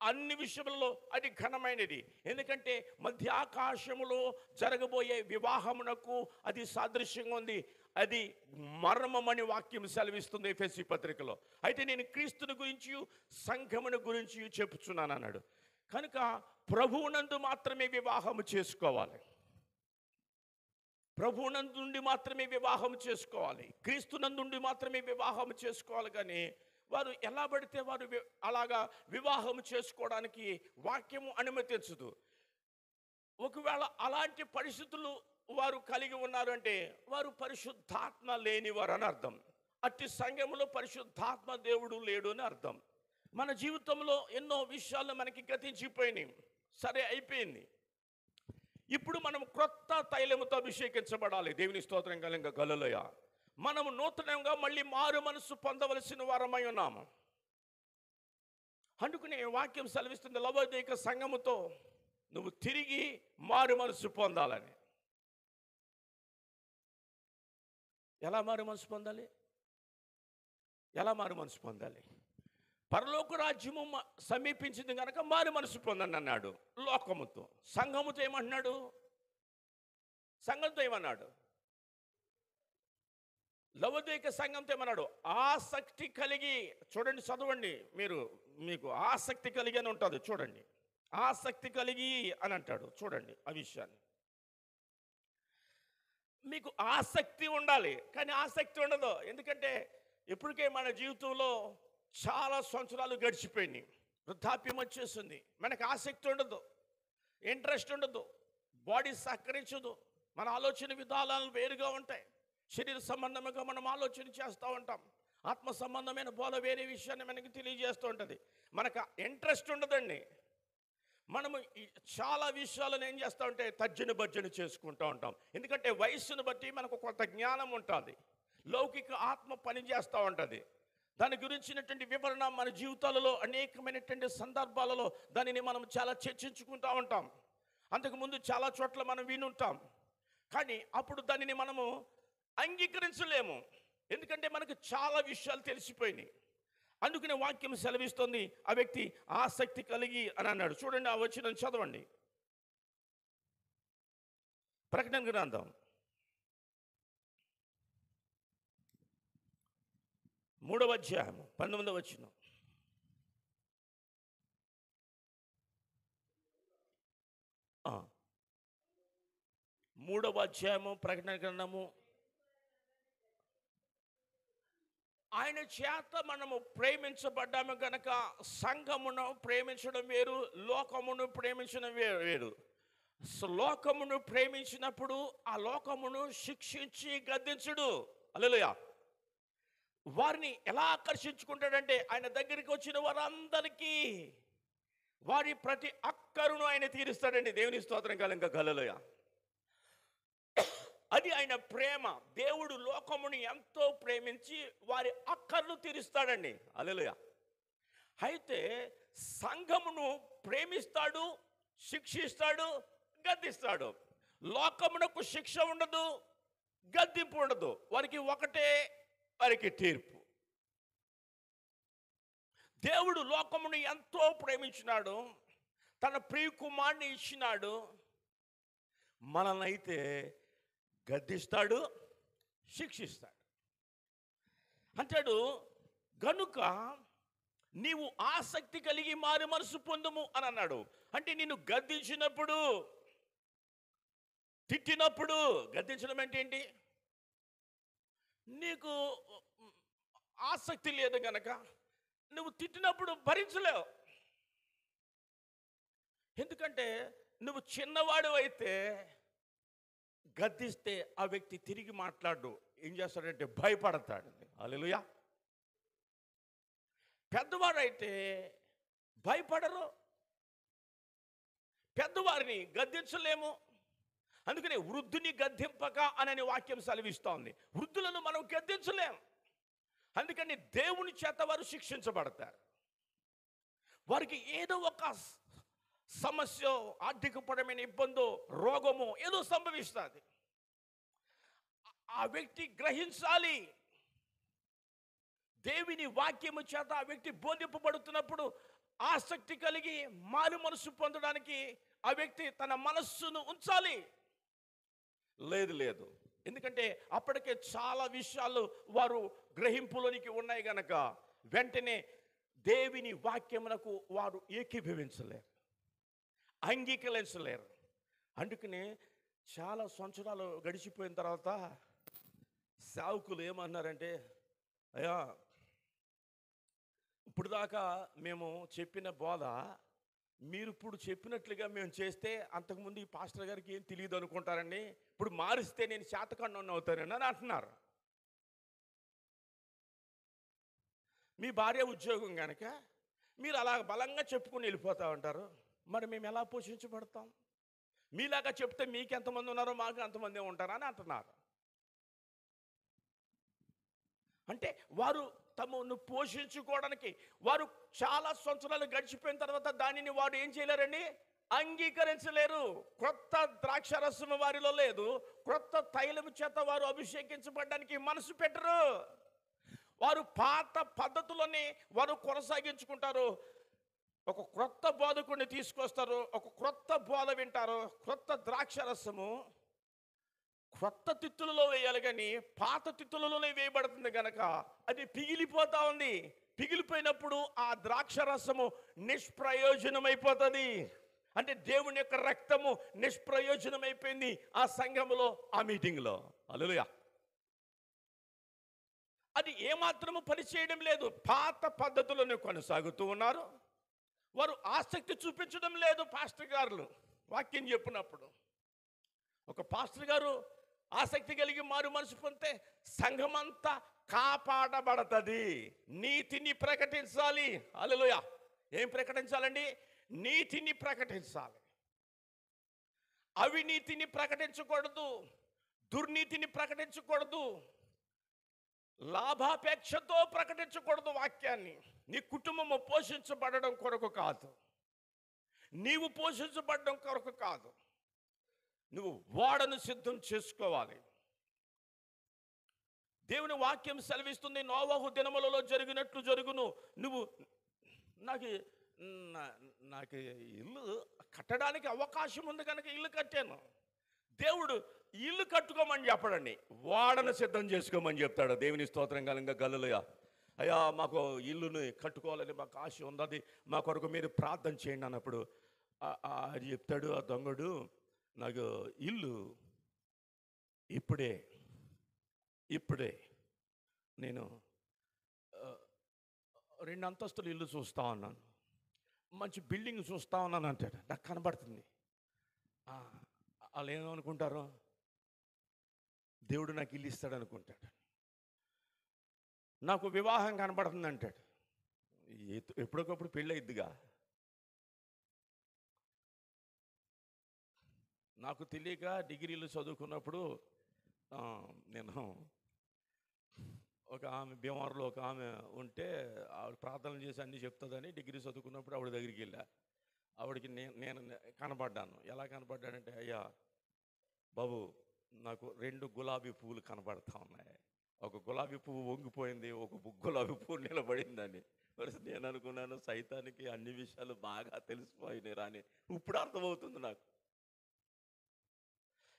అన్ని విషయములలో అది ఘనమైనది. ఎందుకంటే మధ్యాకాశములో జరగబోయే వివాహమునకు అది సాదృశ్యంగా ఉంది. అది మర్మమని వాక్యం సెలవిస్తుంది ఎఫెసీ పత్రికలో. అయితే నేను క్రీస్తుని గురించి సంఘమును గురించి చెప్పుచున్నాను అన్నాడు. కనుక ప్రభువునందు మాత్రమే వివాహము చేసుకోవాలి, ప్రభువునందుండి మాత్రమే వివాహం చేసుకోవాలి, క్రీస్తునందుండి మాత్రమే వివాహం చేసుకోవాలి. కానీ వారు ఎలా పడితే వారు అలాగా వివాహం చేసుకోవడానికి వాక్యము అనుమతించదు. ఒకవేళ అలాంటి పరిస్థితులు వారు కలిగి ఉన్నారు అంటే వారు పరిశుద్ధాత్మ లేనివారు అని అర్థం. అట్టి సంఘములో పరిశుద్ధాత్మ దేవుడు లేడు అని అర్థం. మన జీవితంలో ఎన్నో విషయాలు మనకి గతించిపోయినాయి, సరే అయిపోయింది. ఇప్పుడు మనం క్రొత్త తైలముతో అభిషేకించబడాలి. దేవుని స్తోత్రం కలుగుగాక. హల్లెలూయా. మనము నూతనంగా మళ్ళీ మారు మనసు పొందవలసిన వారమై ఉన్నాము. అందుకనే వాక్యం సెలవిస్తుంది, లవోదిక సంఘముతో నువ్వు తిరిగి మారు మనసు పొందాలని. ఎలా మారు మనసు పొందాలి? ఎలా మారు మనసు పొందాలి? పరలోక రాజ్యము సమీపించింది కనుక మారు మనసు పొందండి అన్నాడు లోకముతో. సంఘముతో ఏమంటున్నాడు? సంఘంతో ఏమన్నాడు? లవోదిక సంఘంతో ఏమన్నాడు? ఆసక్తి కలిగి, చూడండి చదవండి మీరు, మీకు ఆసక్తి కలిగి అని ఉంటుంది చూడండి. ఆసక్తి కలిగి అని అంటాడు చూడండి ఆ విషయాన్ని. మీకు ఆసక్తి ఉండాలి, కానీ ఆసక్తి ఉండదు. ఎందుకంటే ఇప్పటికే మన జీవితంలో చాలా సంవత్సరాలు గడిచిపోయినాయి, వృద్ధాప్యం వచ్చేసింది, మనకు ఆసక్తి ఉండదు, ఇంట్రెస్ట్ ఉండదు, బాడీ సహకరించదు, మన ఆలోచన విధానాలు వేరుగా ఉంటాయి. శరీర సంబంధంగా మనం ఆలోచన చేస్తూ ఉంటాం, ఆత్మ సంబంధమైన బోధ వేరే విషయాన్ని మనకి తెలియజేస్తూ ఉంటుంది. మనకు ఇంట్రెస్ట్ ఉండదండి. మనము చాలా విషయాలను ఏం చేస్తూ ఉంటే తర్జన భర్జన చేసుకుంటూ ఉంటాం. ఎందుకంటే వయస్సును బట్టి మనకు కొంత జ్ఞానం ఉంటుంది, లౌకిక ఆత్మ పనిచేస్తూ ఉంటుంది. దాని గురించినటువంటి వివరణ మన జీవితాలలో అనేకమైనటువంటి సందర్భాలలో దానిని మనం చాలా చర్చించుకుంటూ ఉంటాం. అంతకుముందు చాలా చోట్ల మనం వినుంటాం, కానీ అప్పుడు దానిని మనము అంగీకరించలేము, ఎందుకంటే మనకు చాలా విషయాలు తెలిసిపోయినాయి. అందుకనే వాక్యం సెలవిస్తుంది, ఆ వ్యక్తి ఆసక్తి కలిగి అని అన్నాడు. చూడండి ఆ వచనం చదవండి. ప్రకటన గ్రంథం 3వ అధ్యాయం 19వ వచనం. మూడవ అధ్యాయము ప్రకటన గ్రంథము. ఆయన చేత మనము ప్రేమించబడ్డాము గనక సంఘమును ప్రేమించడం వేరు, లోకమును ప్రేమించడం వేరు. లోకమును ప్రేమించినప్పుడు ఆ లోకమును శిక్షించి గద్దించుడు. హల్లెలూయా. వారిని ఎలా ఆకర్షించుకుంటాడంటే ఆయన దగ్గరికి వచ్చిన వారందరికీ వారి ప్రతి అక్కరును ఆయన తీరుస్తాడండి. దేవుని స్తోత్రం కలంగా. హల్లెలూయా. అది ఆయన ప్రేమ. దేవుడు లోకముని ఎంతో ప్రేమించి వారి అక్కర్లు తీరుస్తాడండి. హల్లెలూయా. అయితే సంఘమును ప్రేమిస్తాడు, శిక్షిస్తాడు, గద్దిస్తాడు. లోకమునకు శిక్ష ఉండదు, గద్దింపు ఉండదు, వారికి ఒకటే, వారికి తీర్పు. దేవుడు లోకమును ఎంతో ప్రేమించినాడు, తన ప్రియ కుమారుని ఇచ్చినాడు. మనల్ని అయితే గద్దిస్తాడు, శిక్షిస్తాడు. అంటాడు గనుక నీవు ఆసక్తి కలిగి మారు మనసు పొందుము అని అన్నాడు. అంటే నిన్ను గద్దించినప్పుడు, తిట్టినప్పుడు, గద్దించడం అంటే ఏంటి? నీకు ఆసక్తి లేదు గనక నువ్వు తిట్టినప్పుడు భరించలేవు. ఎందుకంటే నువ్వు చిన్నవాడు అయితే గద్దిస్తే ఆ వ్యక్తి తిరిగి మాట్లాడు, ఏం చేస్తాడంటే భయపడతాడు. హల్లెలూయా. పెద్దవాడైతే భయపడరు, పెద్దవారిని గద్దించలేము. అందుకనే వృద్ధుని గద్దింపక అని వాక్యం సెలవిస్తోంది. వృద్ధులను మనం గద్దించలేం, అందుకని దేవుని చేత వారు శిక్షించబడతారు. వారికి ఏదో ఒక సమస్య, ఆర్థికపరమైన ఇబ్బందో, రోగమో ఏదో సంభవిస్తుంది. ఆ వ్యక్తి గ్రహించాలి. దేవుని వాక్యము చేత ఆ వ్యక్తి బోధింపబడుతున్నప్పుడు ఆసక్తి కలిగి మారు మనసు పొందడానికి ఆ వ్యక్తి తన మనస్సును ఉంచాలి. లేదు, ఎందుకంటే అప్పటికే చాలా విషయాలు వారు గ్రహింపులోనికి ఉన్నాయి గనక వెంటనే దేవుని వాక్యమునకు వారు ఏకీభవించలేరు, అంగీకరించలేరు. అందుకనే చాలా సంవత్సరాలు గడిచిపోయిన తర్వాత సేవకులు ఏమన్నారంటే, అయ్యా ఇప్పుడు దాకా మేము చెప్పిన బోధ మీరు ఇప్పుడు చెప్పినట్లుగా మేము చేస్తే అంతకుముందు ఈ పాస్టర్ గారికి ఏం తెలియదు అనుకుంటారండి, ఇప్పుడు మారిస్తే నేను శాతకన్ను అవుతానని అని అంటున్నారు. మీ భార్య ఉద్యోగం కనుక మీరు అలా బలంగా చెప్పుకుని వెళ్ళిపోతూ ఉంటారు, మరి మేము ఎలా పోషించబడతాం? మీలాగా చెప్తే మీకు ఎంతమంది ఉన్నారో మాకు అంతమంది ఉంటారా అని అంటున్నారు. అంటే వారు తమను పోషించుకోవడానికి వారు చాలా సంవత్సరాలు గడిచిపోయిన తర్వాత దానిని వారు ఏం చేయలేరండి, అంగీకరించలేరు. క్రొత్త ద్రాక్షరసము వారిలో లేదు, క్రొత్త తైలము చేత వారు అభిషేకించబడడానికి మనసు పెట్టరు. వారు పాత పద్ధతులని వారు కొనసాగించుకుంటారు. ఒక క్రొత్త బోధకుడిని తీసుకొస్తారు, ఒక క్రొత్త బోధ వింటారు, క్రొత్త ద్రాక్షరసము, క్రొత్త తిత్తులలో వేయాలి, కానీ పాత తిత్తులలోనే వేయబడుతుంది కనుక అది పిగిలిపోతా ఉంది. పిగిలిపోయినప్పుడు ఆ ద్రాక్ష రసము నిష్ప్రయోజనమైపోతుంది. అంటే దేవుని యొక్క రక్తము నిష్ప్రయోజనమైపోయింది ఆ సంఘములో, ఆ మీటింగ్లో. హల్లెలూయా. అది ఏమాత్రము పనిచేయడం లేదు. పాత పద్ధతులను కొనసాగుతూ ఉన్నారు. వారు ఆసక్తి చూపించడం లేదు. పాస్టర్ గారు వాక్యం చెప్పినప్పుడు ఒక పాస్టర్ గారు ఆసక్తి కలిగి మారు మనసు పొందితే సంఘమంతా కాపాడబడతది. నీతిని ప్రకటించాలి. హల్లెలూయా. ఏం ప్రకటించాలండి? నీతిని ప్రకటించాలి. అవినీతిని ప్రకటించకూడదు, దుర్నీతిని ప్రకటించకూడదు, లాభాపేక్షతో ప్రకటించకూడదు వాక్యాన్ని. నీ కుటుంబము పోషించబడడం కొరకు కాదు, నీవు పోషించబడడం కొరకు కాదు, నువ్వు ఓడను సిద్ధం చేసుకోవాలి. దేవుని వాక్యం సెలవిస్తుంది, నోవహు దినములలో జరిగినట్లు జరుగును. నువ్వు నాకు ఇల్లు కట్టడానికి అవకాశం ఉంది కనుక ఇల్లు కట్టాను. దేవుడు ఇల్లు కట్టుకోమని చెప్పడండి, ఓడను సిద్ధం చేసుకోమని చెప్తాడు. దేవుని స్తోత్రం కలంగా గల్లులయ్యా. అయ్యా మాకు ఇల్లుని కట్టుకోవాలని మాకు ఆశ ఉన్నది, మా కొరకు మీరు ప్రార్థన చేయండి అన్నప్పుడు అది చెప్తాడు ఆ దొంగడు, నాకు ఇల్లు ఇప్పుడే నేను 2 అంతస్తులు ఇల్లు చూస్తా ఉన్నాను, మంచి బిల్డింగ్ చూస్తా ఉన్నాను అంటాడు. నాకు కనబడుతుంది. వాళ్ళు ఏమనుకుంటారు? దేవుడు నాకు ఇల్లు ఇస్తాడు అనుకుంటాడు. నాకు వివాహం కనబడుతుంది అంటాడు. ఎప్పటికప్పుడు పెళ్ళి అయిద్దిగా. నాకు తెలియక డిగ్రీలు చదువుకున్నప్పుడు నేను ఒక ఆమె భీమవరంలో ఒక ఆమె ఉంటే ఆవిడ ప్రార్థన చేసి అన్నీ చెప్తుందని డిగ్రీ చదువుకున్నప్పుడు ఆవిడ దగ్గరికి వెళ్ళా. ఆవిడకి నేను కనబడ్డాను. ఎలా కనబడ్డానంటే, అయ్యా బాబు నాకు 2 గులాబీ పువ్వులు కనబడతా ఉన్నాయి, ఒక గులాబీ పువ్వు వంగిపోయింది, ఒక గులాబీ పువ్వు నిలబడిందని. మరి నేను అనుకున్నాను సైతానికి అన్ని విషయాలు బాగా తెలిసిపోయినాయి రాని. ఇప్పుడు అర్థమవుతుంది నాకు.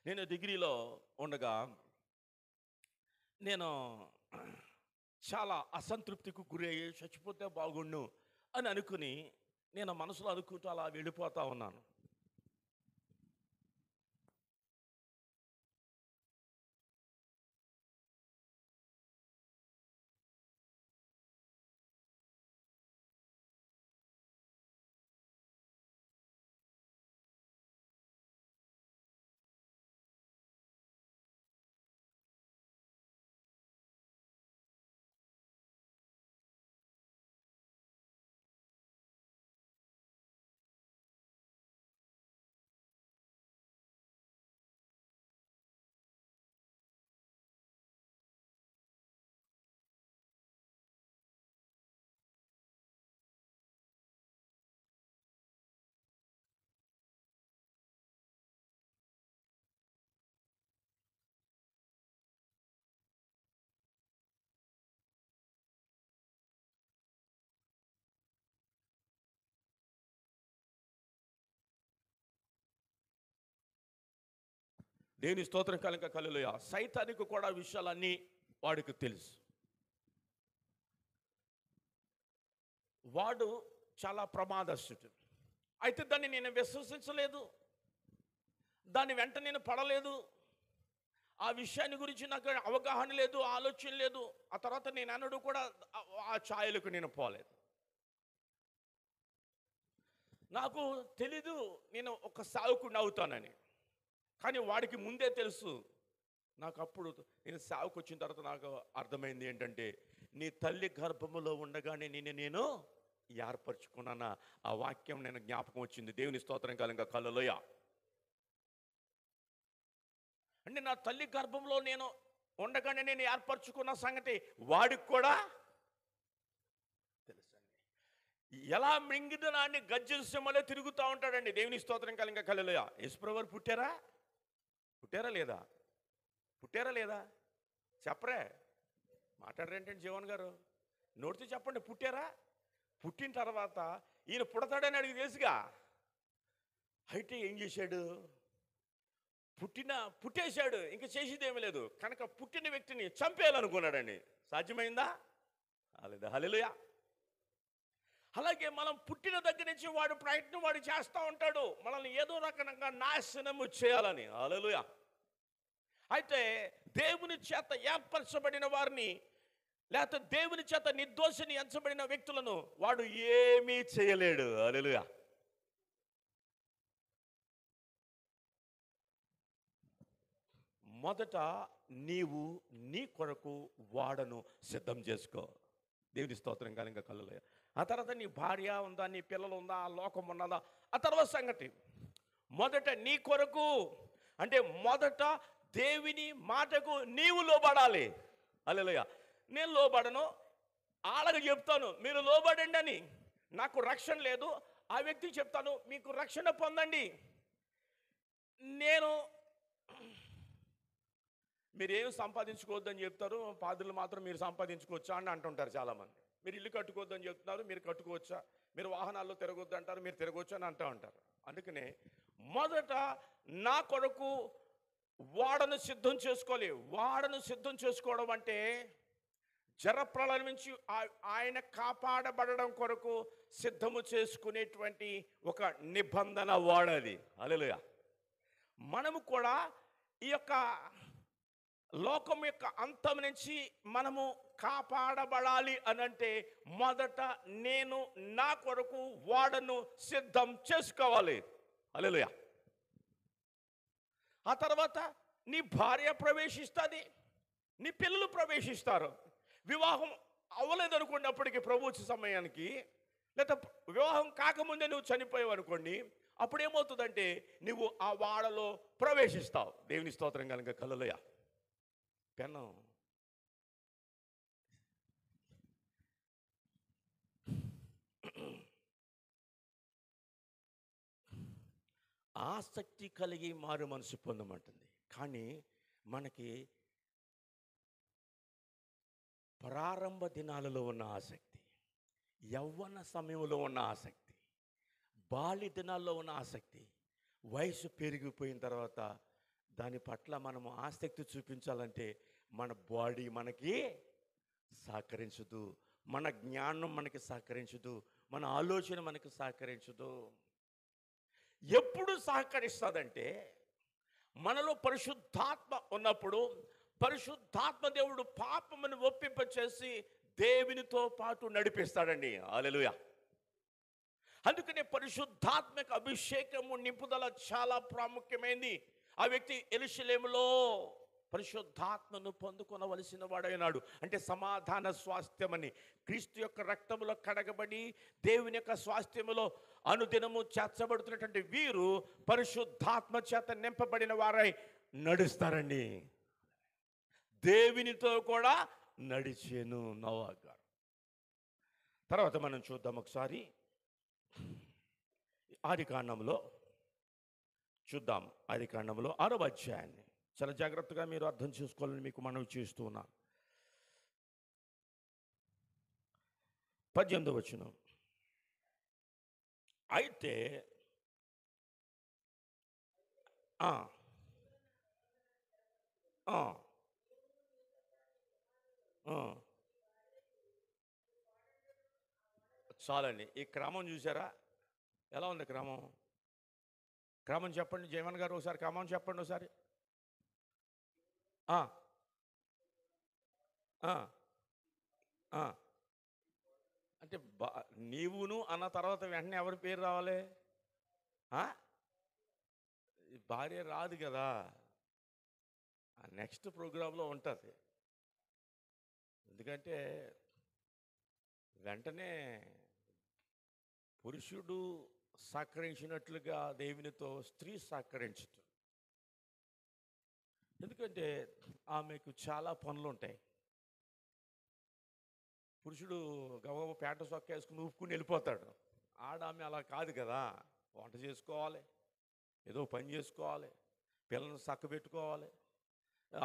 నేను డిగ్రీలో ఉండగా నేను చాలా అసంతృప్తికి గురయ్యి చచ్చిపోతే బాగుండు అని అనుకుని నేను మనసులో అనుకుంటూ అలా వెళ్ళిపోతా ఉన్నాను. దేవుని స్తోత్రం కనుక హల్లెలూయా. సైతానికి కూడా విషయాలన్నీ వాడికి తెలుసు. వాడు చాలా ప్రమాదస్తుడు. అయితే దాన్ని నేను విశ్వసించలేదు, దాని వెంట నేను పడలేదు, ఆ విషయాన్ని గురించి నాకు అవగాహన లేదు, ఆలోచన లేదు. ఆ తర్వాత నేను అన్నడు కూడా ఆ ఛాయలకు నేను పోలేదు. నాకు తెలీదు నేను ఒక సావుకుడిని అవుతానని, కానీ వాడికి ముందే తెలుసు. నాకు అప్పుడు నేను సావుకు వచ్చిన తర్వాత నాకు అర్థమైంది ఏంటంటే, నీ తల్లి గర్భములో ఉండగానే నేను ఏర్పరచుకున్నాను. ఆ వాక్యం నేను జ్ఞాపకం వచ్చింది. దేవుని స్తోత్రం కలంగా హల్లెలూయా. అంటే నా తల్లి గర్భంలో నేను ఉండగానే నేను ఏర్పరచుకున్న సంగతి వాడికి కూడా తెలుసండి. ఎలా మింగిదనాన్ని గజ్జల సింహలే తిరుగుతూ ఉంటాడండి. దేవుని స్తోత్రం కలంగా హల్లెలూయా. యేసుప్రభువు పుట్టారా లేదా చెప్పరే, మాట్లాడరేంటండి జీవన్ గారు? నోటితో చెప్పండి. పుట్టిన తర్వాత ఈయన పుడతాడని అడిగి తెలుసుగా. అయితే ఏం చేశాడు? పుట్టేశాడు, ఇంక చేసేదేమీ లేదు కనుక పుట్టిన వ్యక్తిని చంపేయాలనుకున్నాడండి. సాధ్యమైందా? లేదా? హల్లెలూయా. అలాగే మనం పుట్టిన దగ్గర నుంచి వాడు ప్రయత్నం వాడు చేస్తూ ఉంటాడు మనల్ని ఏదో రకంగా నాశనము చేయాలని. హల్లెలూయా. అయితే దేవుని చేత ఏర్పరచబడిన వారిని, లేకపోతే దేవుని చేత నిర్దోషిని ఎంచబడిన వ్యక్తులను వాడు ఏమీ చేయలేడు. హల్లెలూయా. మొదట నీవు నీ కొరకు వాడను సిద్ధం చేసుకో. దేవుని స్తోత్రం కాదు. ఇంకా కళ్ళలో ఆ తర్వాత నీ భార్య ఉందా, నీ పిల్లలు ఉందా, ఆ లోకం ఉన్నదా, ఆ తర్వాత సంగతి. మొదట నీ కొరకు అంటే మొదట దేవుని మాటకు నీవు లోబడాలి. హల్లెలూయా. నేను లోబడను, వాళ్ళకి చెప్తాను మీరు లోబడండి అని. నాకు రక్షణ లేదు, ఆ వ్యక్తికి చెప్తాను మీకు రక్షణ పొందండి. మీరేం సంపాదించుకోవద్దని చెప్తారు, పాదులు మాత్రం మీరు సంపాదించుకోవచ్చా అని అంటుంటారు చాలామంది. మీరు ఇల్లు కట్టుకోవద్దని చెప్తున్నారు, మీరు కట్టుకోవచ్చా? మీరు వాహనాల్లో తిరగొద్దు అంటారు, మీరు తిరగొచ్చు అని అంటూ ఉంటారు. అందుకనే మొదట నా కొరకు వాడను సిద్ధం చేసుకోవాలి. వాడను సిద్ధం చేసుకోవడం అంటే జలప్రళయం నుంచి ఆయన కాపాడబడడం కొరకు సిద్ధము చేసుకునేటువంటి ఒక నిబంధన వాడది. హల్లెలూయా. మనము కూడా ఈ యొక్క లోకం యొక్క అంతం నుంచి మనము కాపాడబడాలి అనంటే మొదట నేను నా కొరకు వాడను సిద్ధం చేసుకోవాలి. హల్లెలూయా. ఆ తర్వాత నీ భార్య ప్రవేశిస్తుంది, నీ పిల్లలు ప్రవేశిస్తారు. వివాహం అవ్వలేదు అనుకోండి అప్పటికి ప్రభు సమయానికి, లేదా వివాహం కాకముందే నువ్వు చనిపోయావు అనుకోండి, అప్పుడు ఏమవుతుందంటే నువ్వు ఆ వాడలో ప్రవేశిస్తావు. దేవుని స్తోత్రం కనుక. హల్లెలూయా. పెన్ను ఆసక్తి కలిగి మారు మనసు పొందమంటుంది. కానీ మనకి ప్రారంభ దినాలలో ఉన్న ఆసక్తి, యవ్వన సమయంలో ఉన్న ఆసక్తి, బాల్య దినాల్లో ఉన్న ఆసక్తి, వయసు పెరిగిపోయిన తర్వాత దాని పట్ల మనము ఆసక్తి చూపించాలంటే మన బాడీ మనకి సహకరించదు, మన జ్ఞానం మనకి సహకరించదు, మన ఆలోచన మనకి సహకరించదు. ఎప్పుడు సహకరిస్తుందంటే మనలో పరిశుద్ధాత్మ ఉన్నప్పుడు. పరిశుద్ధాత్మ దేవుడు పాపమును ఒప్పింపచేసి దేవునితో పాటు నడిపిస్తాడండి. హల్లెలూయా. అందుకనే పరిశుద్ధాత్మక అభిషేకము నింపుదల చాలా ప్రాముఖ్యమైనది. ఆ వ్యక్తి యెరూషలేములో పరిశుద్ధాత్మను పొందుకొనవలసిన వాడైనాడు. అంటే సమాధాన స్వాస్థ్యమని, క్రీస్తు యొక్క రక్తములో కడగబడి దేవుని యొక్క స్వాస్థ్యములో అనుదినము చేర్చబడుతున్నటువంటి వీరు పరిశుద్ధాత్మ చేత నింపబడిన వారై నడుస్తారండి. దేవునితో కూడా నడిచేను నోవా గారు. తర్వాత మనం చూద్దాం ఒకసారి ఆదికాండంలో చూద్దాం. ఆదికాండంలో 6వ అధ్యాయాన్ని చాలా జాగ్రత్తగా మీరు అర్థం చేసుకోవాలని మీకు మనవి చేస్తూ ఉన్నాను. 18వ వచనం. అయితే చాలండి. ఈ క్రమం చూసారా ఎలా ఉంది? క్రమం చెప్పండి జయమన్ గారు, ఒకసారి క్రమం చెప్పండి ఒకసారి. అంటే నీవును అన్న తర్వాత వెంటనే ఎవరి పేరు రావాలి? భార్య రాదు కదా, నెక్స్ట్ ప్రోగ్రాంలో ఉంటుంది. ఎందుకంటే వెంటనే పురుషుడు సహకరించినట్లుగా దేవునితో స్త్రీ సహకరించదు. ఎందుకంటే ఆమెకు చాలా పనులు ఉంటాయి. పురుషుడు గబగబా పేట సొక్క వేసుకుని ఊపుకుని వెళ్ళిపోతాడు. ఆమె అలా కాదు కదా, వంట చేసుకోవాలి, ఏదో పని చేసుకోవాలి, పిల్లల్ని చక్కబెట్టుకోవాలి,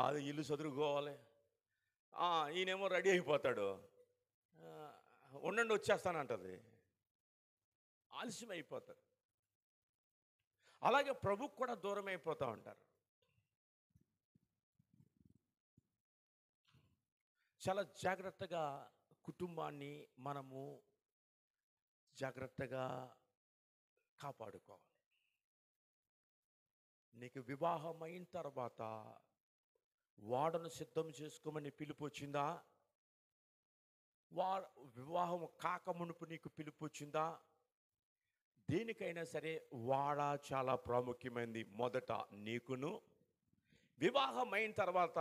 అది ఇల్లు చదువుకోవాలి. ఈయనేమో రెడీ అయిపోతాడు, ఉండండి వచ్చేస్తానంటది, ఆలస్యం అయిపోతాడు. అలాగే ప్రభుకు కూడా దూరం అయిపోతూ ఉంటారు. చాలా జాగ్రత్తగా కుటుంబాన్ని మనము జాగ్రత్తగా కాపాడుకోవాలి. నీకు వివాహం అయిన తర్వాత వాడను సిద్ధం చేసుకోమని పిలుపు వచ్చిందా? వా వివాహం కాక మునుపు నీకు పిలుపు వచ్చిందా? దేనికైనా సరే వాడ చాలా ప్రాముఖ్యమైనది. మొదట నీకును, వివాహం అయిన తర్వాత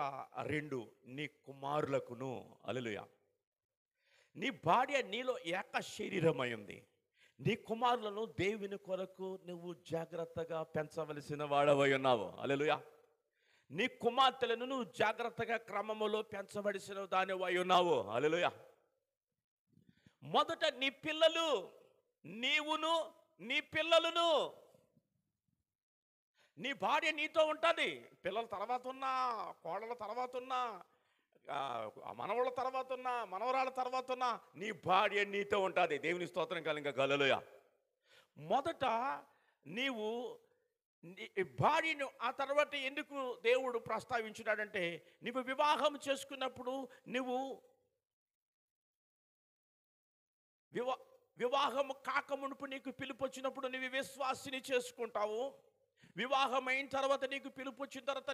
రెండు నీ కుమారులకును. హల్లెలూయా. నీ భార్య నీలో ఏక శరీరమై ఉంది. నీ కుమారులను దేవుని కొరకు నువ్వు జాగ్రత్తగా పెంచవలసిన వాడవై ఉన్నావు. హల్లెలూయా. నీ కుమార్తెలను నువ్వు జాగ్రత్తగా క్రమములో పెంచవలసిన దానివై ఉన్నావు. హల్లెలూయా. మొదట నీ పిల్లలు, నీవును నీ పిల్లలను. నీ భార్య నీతో ఉంటుంది. పిల్లల తర్వాత ఉన్నా, కోడల తర్వాత ఉన్నా, మనవళ్ళ తర్వాత ఉన్నా, మనవరాళ్ళ తర్వాత ఉన్నా, నీ భార్య నీతో ఉంటుంది. దేవుని స్తోత్రం కలుగుగా. హల్లెలూయా. మొదట నీవు భార్యను ఆ తర్వాత ఎందుకు దేవుడు ప్రస్తావించినాడంటే, నువ్వు వివాహం చేసుకున్నప్పుడు నువ్వు వివాహం కాక మునుపు నీకు పిలుపు వచ్చినప్పుడు నువ్వు విశ్వాసిని చేసుకుంటావు. వివాహం అయిన తర్వాత నీకు పిలుపు వచ్చిన తర్వాత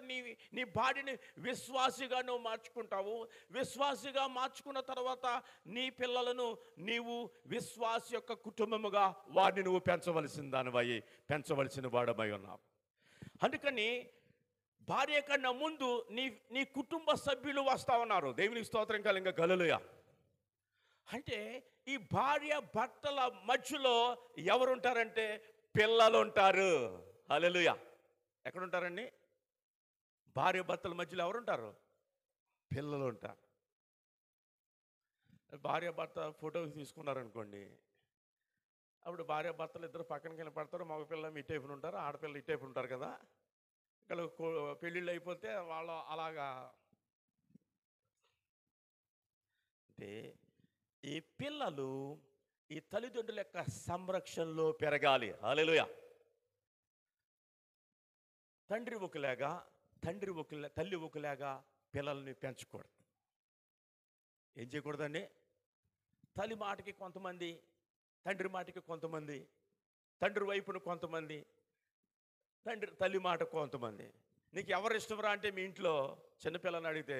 నీ భార్యని విశ్వాసిగా నువ్వు మార్చుకుంటావు. విశ్వాసిగా మార్చుకున్న తర్వాత నీ పిల్లలను నీవు విశ్వాసి యొక్క కుటుంబముగా వారిని నువ్వు పెంచవలసిన వాడమై ఉన్నావు. అందుకని భార్య కన్నా ముందు నీ కుటుంబ సభ్యులు వస్తా ఉన్నారు. దేవునికి స్తోత్రం కలుగుగా. హల్లెలూయా. అంటే ఈ భార్య భర్తల మధ్యలో ఎవరుంటారంటే పిల్లలు ఉంటారు. హల్లెలూయా. ఎక్కడుంటారండి? భార్య భర్తల మధ్యలో ఎవరుంటారు? పిల్లలు ఉంటారు. భార్య భర్త ఫోటో తీసుకున్నారనుకోండి, అప్పుడు భార్య భర్తలు ఇద్దరు పక్కనకి వెళ్ళి పడతారు. మగ పిల్లలు ఈ టైపులు ఉంటారు, ఆడపిల్లలు ఈ టైపు ఉంటారు కదా. ఇక్కడ పెళ్ళిళ్ళు అయిపోతే వాళ్ళు అలాగా. అంటే ఈ పిల్లలు ఈ తల్లిదండ్రుల యొక్క సంరక్షణలో పెరగాలి. హల్లెలూయా. తల్లి ఒకలాగా పిల్లల్ని పెంచకూడదు. ఏం చేయకూడదండి? తల్లి మాటకి కొంతమంది, తండ్రి మాటకి కొంతమంది, తండ్రి వైపున కొంతమంది, తల్లి మాట కొంతమంది. నీకు ఎవరు ఇష్టమరా అంటే మీ ఇంట్లో చిన్నపిల్లని అడిగితే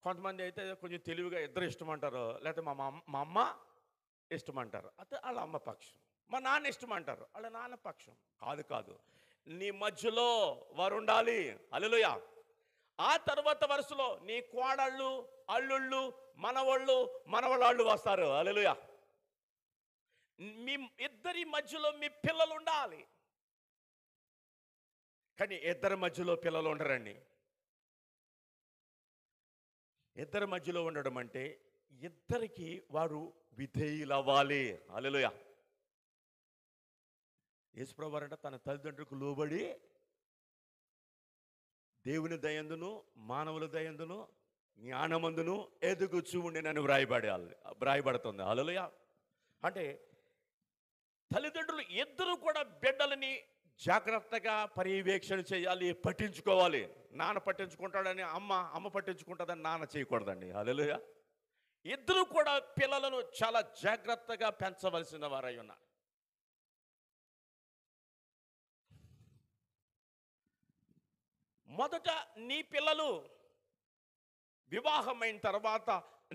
కొంతమంది అయితే కొంచెం తెలివిగా ఇద్దరు ఇష్టమంటారు, లేకపోతే మా అమ్మ ఇష్టమంటారు, అయితే వాళ్ళ అమ్మ పక్షం. మా నాన్న ఇష్టమంటారు, వాళ్ళ నాన్న పక్షం. కాదు, నీ మధ్యలో వారు ఉండాలి. హల్లెలూయా. ఆ తర్వాత వరుసలో నీ కోడళ్ళు, అల్లుళ్ళు, మనవళ్ళు వస్తారు. హల్లెలూయా. మీ ఇద్దరి మధ్యలో మీ పిల్లలు ఉండాలి. కానీ ఇద్దరి మధ్యలో పిల్లలు ఉండరండి. ఇద్దరి మధ్యలో ఉండడం అంటే ఇద్దరికి వారు విధేయులు అవ్వాలి. హల్లెలూయా. యేసుప్రభువు అంటే తన తల్లిదండ్రులకు లోబడి దేవుని దయందును మానవుల దయందును జ్ఞానమందును ఎదుగుచూ ఉండేనని వ్రాయబడుతుంది. హల్లెలూయా. అంటే తల్లిదండ్రులు ఇద్దరు కూడా బిడ్డలని జాగ్రత్తగా పర్యవేక్షణ చేయాలి, పట్టించుకోవాలి. నాన్న పట్టించుకుంటాడని అమ్మ పట్టించుకుంటుందని నాన్న చేయకూడదండి. హల్లెలూయా. ఇద్దరు కూడా పిల్లలను చాలా జాగ్రత్తగా పెంచవలసిన వారై ఉన్నారు. మొదట నీ పిల్లలు, వివాహమైన తర్వాత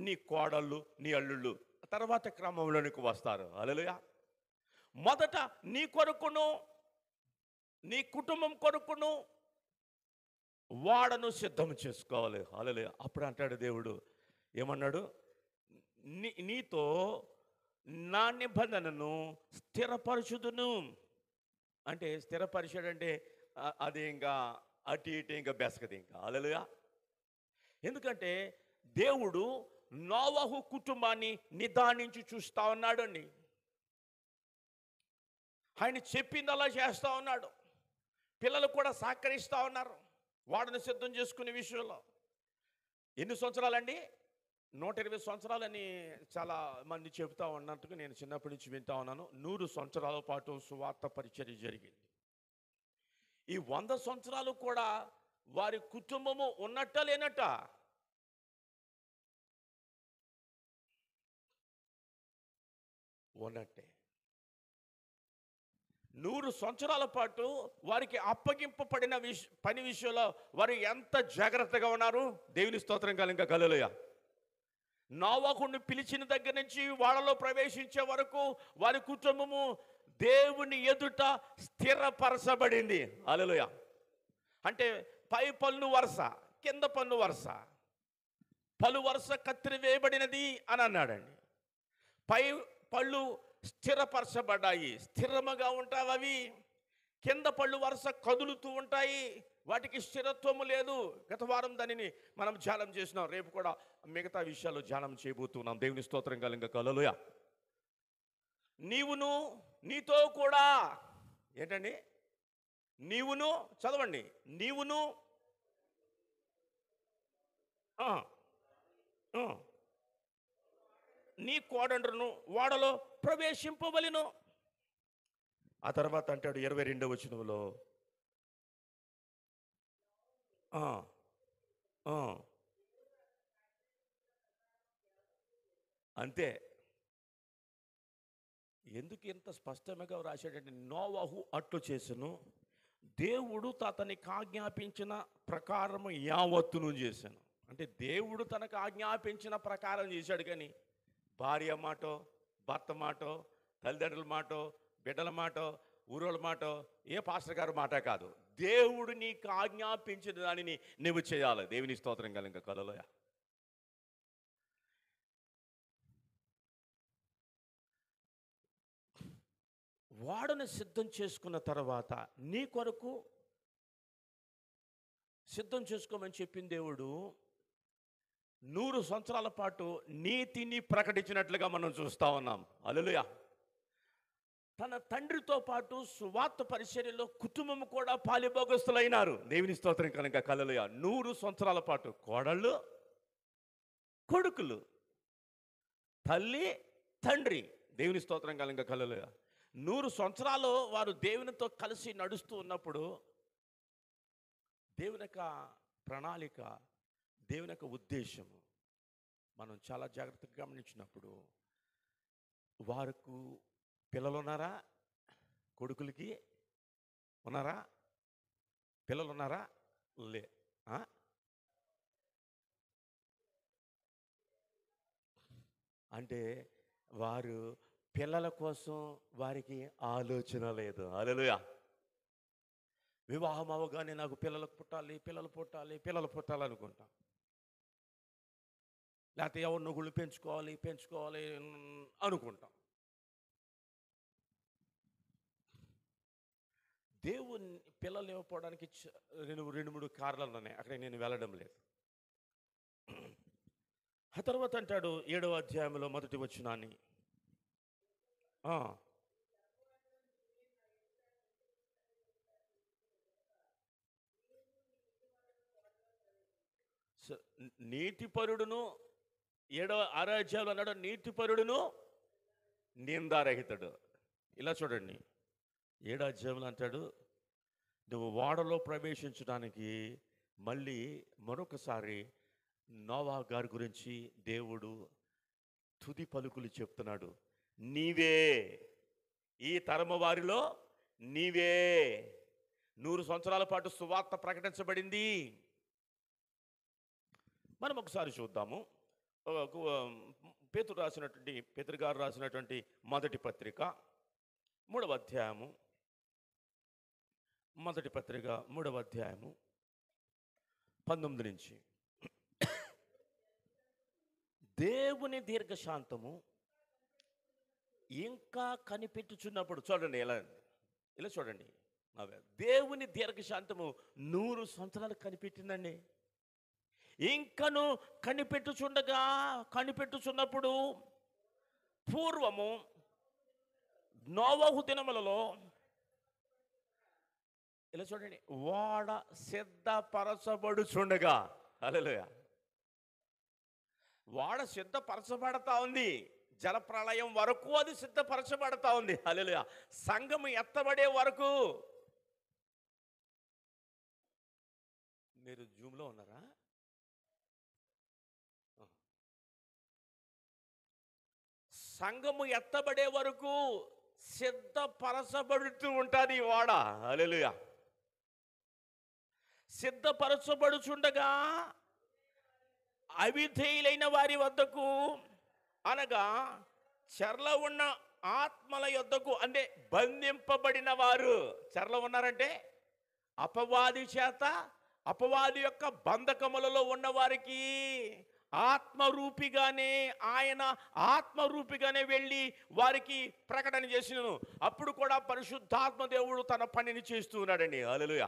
నీ కోడళ్ళు, నీ అల్లుళ్ళు తర్వాత క్రమంలోనికి వస్తారు. హల్లెలూయా. మొదట నీ కొరకును నీ కుటుంబం కొరకును వాడను సిద్ధం చేసుకోవాలి. హల్లెలూయా. అప్పుడు అంటాడు దేవుడు, ఏమన్నాడు? నీతో నా నిబంధనను స్థిరపరచుదును. అంటే స్థిరపరిచాడంటే అది ఇంకా అటు ఇటు ఇంకా బెసకది ఇంకా. హల్లెలూయా. ఎందుకంటే దేవుడు నోవహు కుటుంబాన్ని నిదానించి చూస్తూ ఉన్నాడు అండి. ఆయన చెప్పింది అలా చేస్తూ ఉన్నాడు. పిల్లలు కూడా సహకరిస్తూ ఉన్నారు వాడిని సిద్ధం చేసుకునే విషయంలో. ఎన్ని సంవత్సరాలండి? 120 సంవత్సరాలని చాలా మంది చెబుతూ ఉన్నట్టుగా నేను చిన్నప్పటి నుంచి వింటా ఉన్నాను. 100 సంవత్సరాల పాటు సువార్త పరిచర్య జరిగింది. ఈ 100 సంవత్సరాలు కూడా వారి కుటుంబము ఉన్నట్ట లేనట్ట? ఉన్నట్టే. 100 సంవత్సరాల పాటు వారికి అప్పగింపబడిన పని విషయంలో వారు ఎంత జాగ్రత్తగా ఉన్నారు. దేవుని స్తోత్రం కలుగుగా. హల్లెలూయా. నోవహును పిలిచిన దగ్గర నుంచి వాళ్ళలో ప్రవేశించే వరకు వారి కుటుంబము దేవుని ఎదుట స్థిరపరచబడింది. హల్లెలూయా. అంటే పై పన్ను వరుస, కింద పన్ను వరుస, పలు వరుస కత్తిరి వేయబడినది అని అన్నాడండి. పై పళ్ళు స్థిరపరచబడ్డాయి, స్థిరముగా ఉంటాయి అవి. కింద పళ్ళు వరుస కదులుతూ ఉంటాయి, వాటికి స్థిరత్వము లేదు. గత వారం దానిని మనం ధ్యానం చేసినాం. రేపు కూడా మిగతా విషయాలు ధ్యానం చేయబోతున్నాం. దేవుని స్తోత్రం కలుగుగా. హల్లెలూయా. నీవును నీతో కూడా ఏంటండి? నీవును చదవండి. నీవును నీ కోడండ్రును వాడలో ప్రవేశింపవలెను. ఆ తర్వాత అంటాడు 22వ వచనంలో, అంతే. ఎందుకు ఇంత స్పష్టంగా రాశాడంటే, నోవహు అట్లు చేసెను, దేవుడు అతనికి ఆజ్ఞాపించిన ప్రకారము యావత్తును చేశాను. అంటే దేవుడు తనకు ఆజ్ఞాపించిన ప్రకారం చేశాడు. కానీ భార్య మాటో, భర్త మాటో, తల్లిదండ్రుల మాటో, బిడ్డల మాటో, ఊరోళ్ళ మాటో, ఏ పాస్టర్ గారి మాట కాదు. దేవుడు నీకు ఆజ్ఞాపించిన దానిని నువ్వు చేయాలి. దేవుని స్తోత్రం కలుగుగా. హల్లెలూయా. వాడను సిద్ధం చేసుకున్న తర్వాత నీ కొరకు సిద్ధం చేసుకోమని చెప్పిన దేవుడు 100 సంవత్సరాల పాటు నీతిని ప్రకటించినట్లుగా మనం చూస్తా ఉన్నాం. హల్లెలూయా. తన తండ్రితో పాటు సువార్త పరిచర్యలో కుటుంబం కూడా పాలిభాగస్తులైనారు. దేవుని స్తోత్రం కనుక. హల్లెలూయా. 100 సంవత్సరాల పాటు కోడళ్ళు, కొడుకులు, తల్లి, తండ్రి. దేవుని స్తోత్రం కనుక. హల్లెలూయా. 100 సంవత్సరాలు వారు దేవునితో కలిసి నడుస్తూ ఉన్నప్పుడు దేవుని యొక్క ప్రణాళిక, దేవుని యొక్క ఉద్దేశము మనం చాలా జాగ్రత్తగా గమనించినప్పుడు, వారికి పిల్లలు ఉన్నారా? కొడుకులకి ఉన్నారా? పిల్లలు ఉన్నారా? లే. అంటే వారు పిల్లల కోసం వారికి ఆలోచన లేదు. హల్లెలూయా. వివాహం అవగానే నాకు పిల్లలు పుట్టాలి, పిల్లలు పుట్టాలి, పిల్లలు పుట్టాలనుకుంటాం. లేకపోతే ఎవరిని గుళ్ళు పెంచుకోవాలి అనుకుంటాం. దేవుని పిల్లలు ఇవ్వకపోవడానికి 2-3 కారణాలు ఉన్నాయి. అక్కడ నేను వెళ్ళడం లేదు. ఆ తర్వాత అంటాడు 7వ అధ్యాయంలో మొదటి వచనాన్ని, నీతిపరుడును 6వ అధ్యాయంలో అన్నాడు, నీతిపరుడును నిందారహితుడు. ఇలా చూడండి, 7వ అధ్యాయంలో అంటాడు, నువ్వు ఓడలో ప్రవేశించడానికి మళ్ళీ మరొకసారి నోవా గారి గురించి దేవుడు తుది పలుకులు చెప్తున్నాడు. నీవే ఈ తరము వారిలో నీవే. 100 సంవత్సరాల పాటు సువార్త ప్రకటించబడింది. మనం ఒకసారి చూద్దాము. పేతురు గారు రాసినటువంటి మొదటి పత్రిక 3వ అధ్యాయము, మొదటి పత్రిక 3వ అధ్యాయము 19 నుంచి. దేవుని దీర్ఘశాంతము ఇంకా కనిపెట్టుచున్నప్పుడు, చూడండి ఇలా చూడండి, దేవుని దీర్ఘశాంతము 100 సంవత్సరాలు కనిపెట్టిందండి. ఇంకను కనిపెట్టుచున్నప్పుడు పూర్వము నోవహు దినములలో, ఇలా చూడండి, ఓడ సిద్ధపరచబడుచుండగా. హల్లెలూయా. ఓడ సిద్ధపరచబడతా ఉంది. జలప్రళయం వరకు అది సిద్ధపరచబడతా ఉంది. హల్లెలూయా. సంఘము ఎత్తబడే వరకు. మీరు జూమ్లో ఉన్నారా? సంఘము ఎత్తబడే వరకు సిద్ధపరచబడుతూ ఉంటుంది ఈ ఓడ. హల్లెలూయా. సిద్ధపరచబడుచుండగా అవిధేయులైన వారి వద్దకు, అనగా చెరలో ఉన్న ఆత్మల యొద్దకు, అంటే బంధింపబడిన వారు. చెరలో ఉన్నారంటే అపవాది చేత, అపవాది యొక్క బంధకములలో ఉన్న వారికి ఆత్మరూపిగానే, ఆయన ఆత్మరూపిగానే వెళ్ళి వారికి ప్రకటన చేసినను. అప్పుడు కూడా పరిశుద్ధాత్మ దేవుడు తన పనిని చేస్తూ ఉన్నాడండి. హల్లెలూయా.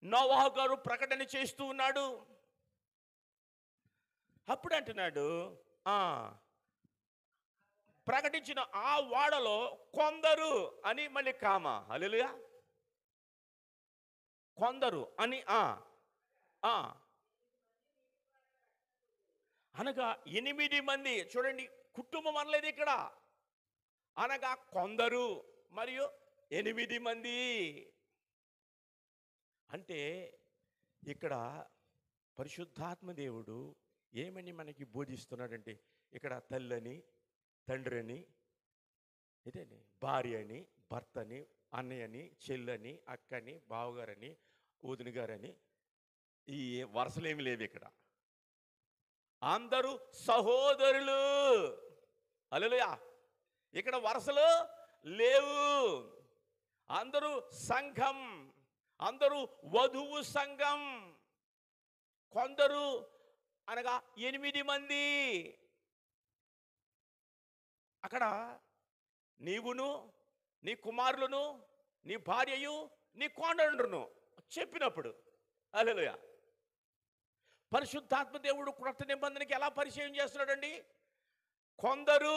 నోవహు గారు ప్రకటన చేస్తూ ఉన్నాడు. అప్పుడు అంటున్నాడు, ప్రకటించిన ఆ వాడలో కొందరు అని, మళ్ళీ కామ. హల్లెలూయా. కొందరు అని అనగా 8 మంది. చూడండి, కుటుంబం అనలేదు ఇక్కడ. అనగా కొందరు మరియు 8 మంది. అంటే ఇక్కడ పరిశుద్ధాత్మ దేవుడు ఏమని మనకి బోధిస్తున్నాడంటే, ఇక్కడ తల్లని, తండ్రిని, ఇదేని భార్య అని, భర్తని, అన్నయ్యని, చెల్లని, అక్కని, బావగారని, వదిన గారని, ఈ వరుసలు ఏమి లేవు ఇక్కడ. అందరూ సహోదరులు. హల్లెలూయా. ఇక్కడ వరుసలు లేవు. అందరూ సంఘం, అందరూ వధువు సంఘం. కొందరు అనగా 8 మంది. అక్కడ నీవును, నీ కుమారులను, నీ భార్యయు, నీ కోడళ్ళను చెప్పినప్పుడు, హల్లెలూయా, పరిశుద్ధాత్మ దేవుడు క్రొత్త నిబంధనకి ఎలా పరిచయం చేస్తున్నాడండి? కొందరు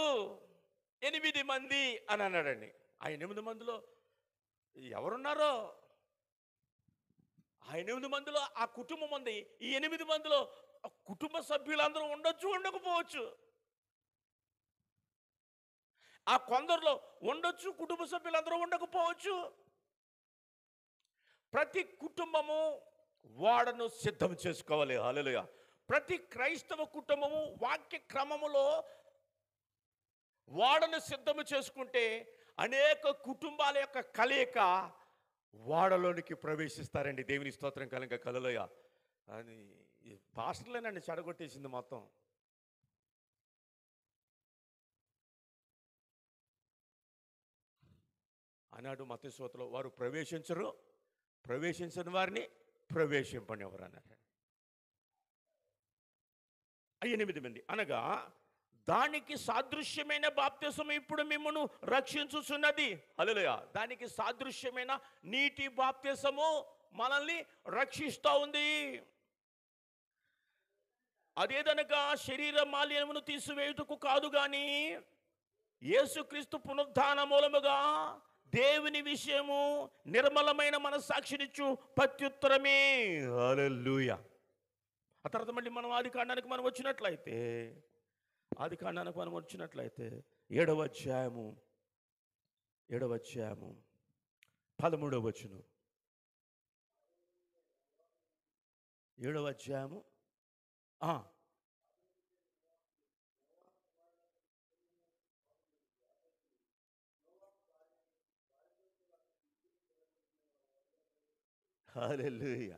8 మంది అని అన్నాడండి. ఆ 8 మందిలో ఎవరున్నారో, ఆ 8 మందిలో ఆ కుటుంబం ఉంది. ఈ 8 మందిలో కుటుంబ సభ్యులందరూ ఉండొచ్చు, ఉండకపోవచ్చు. ఆ కొందరిలో ఉండొచ్చు, కుటుంబ సభ్యులందరూ ఉండకపోవచ్చు. ప్రతి కుటుంబము వాడను సిద్ధం చేసుకోవాలి. హల్లెలూయా. ప్రతి క్రైస్తవ కుటుంబము వాక్య క్రమములో వాడను సిద్ధము చేసుకుంటే అనేక కుటుంబాల యొక్క కలయిక వాడలోనికి ప్రవేశిస్తారండి. దేవుని స్తోత్రం కనుక. హల్లెలూయా. అని పాస్టర్లేనండి చెడగొట్టేసింది మొత్తం. ఆనాడు మత్తయి వారు ప్రవేశించరు, ప్రవేశించని వారిని ప్రవేశింపనివ్వరు అన్నారు. 8 మంది అనగా దానికి సాదృశ్యమైన బాప్తిసం ఇప్పుడు మిమ్మును రక్షించుచున్నది. హల్లెలూయా. దానికి సాదృశ్యమైన నీటి బాప్తిసము మనల్ని రక్షిస్తూ ఉంది. అదేదనగా శరీర మాలిన్యమును తీసివేయుటకు కాదు గాని యేసుక్రీస్తు పునరుద్ధాన మూలముగా దేవుని విషయము నిర్మలమైన మనస్సాక్షినిచ్చు ప్రత్యుత్తరమే. హల్లెలూయా. ఆ తర్వాత మళ్ళీ మనం ఆది కాండానికి మనం వచ్చినట్లయితే 7వ అధ్యాయము 13వ వచనం. 7వ అధ్యాయము హల్లెలూయా.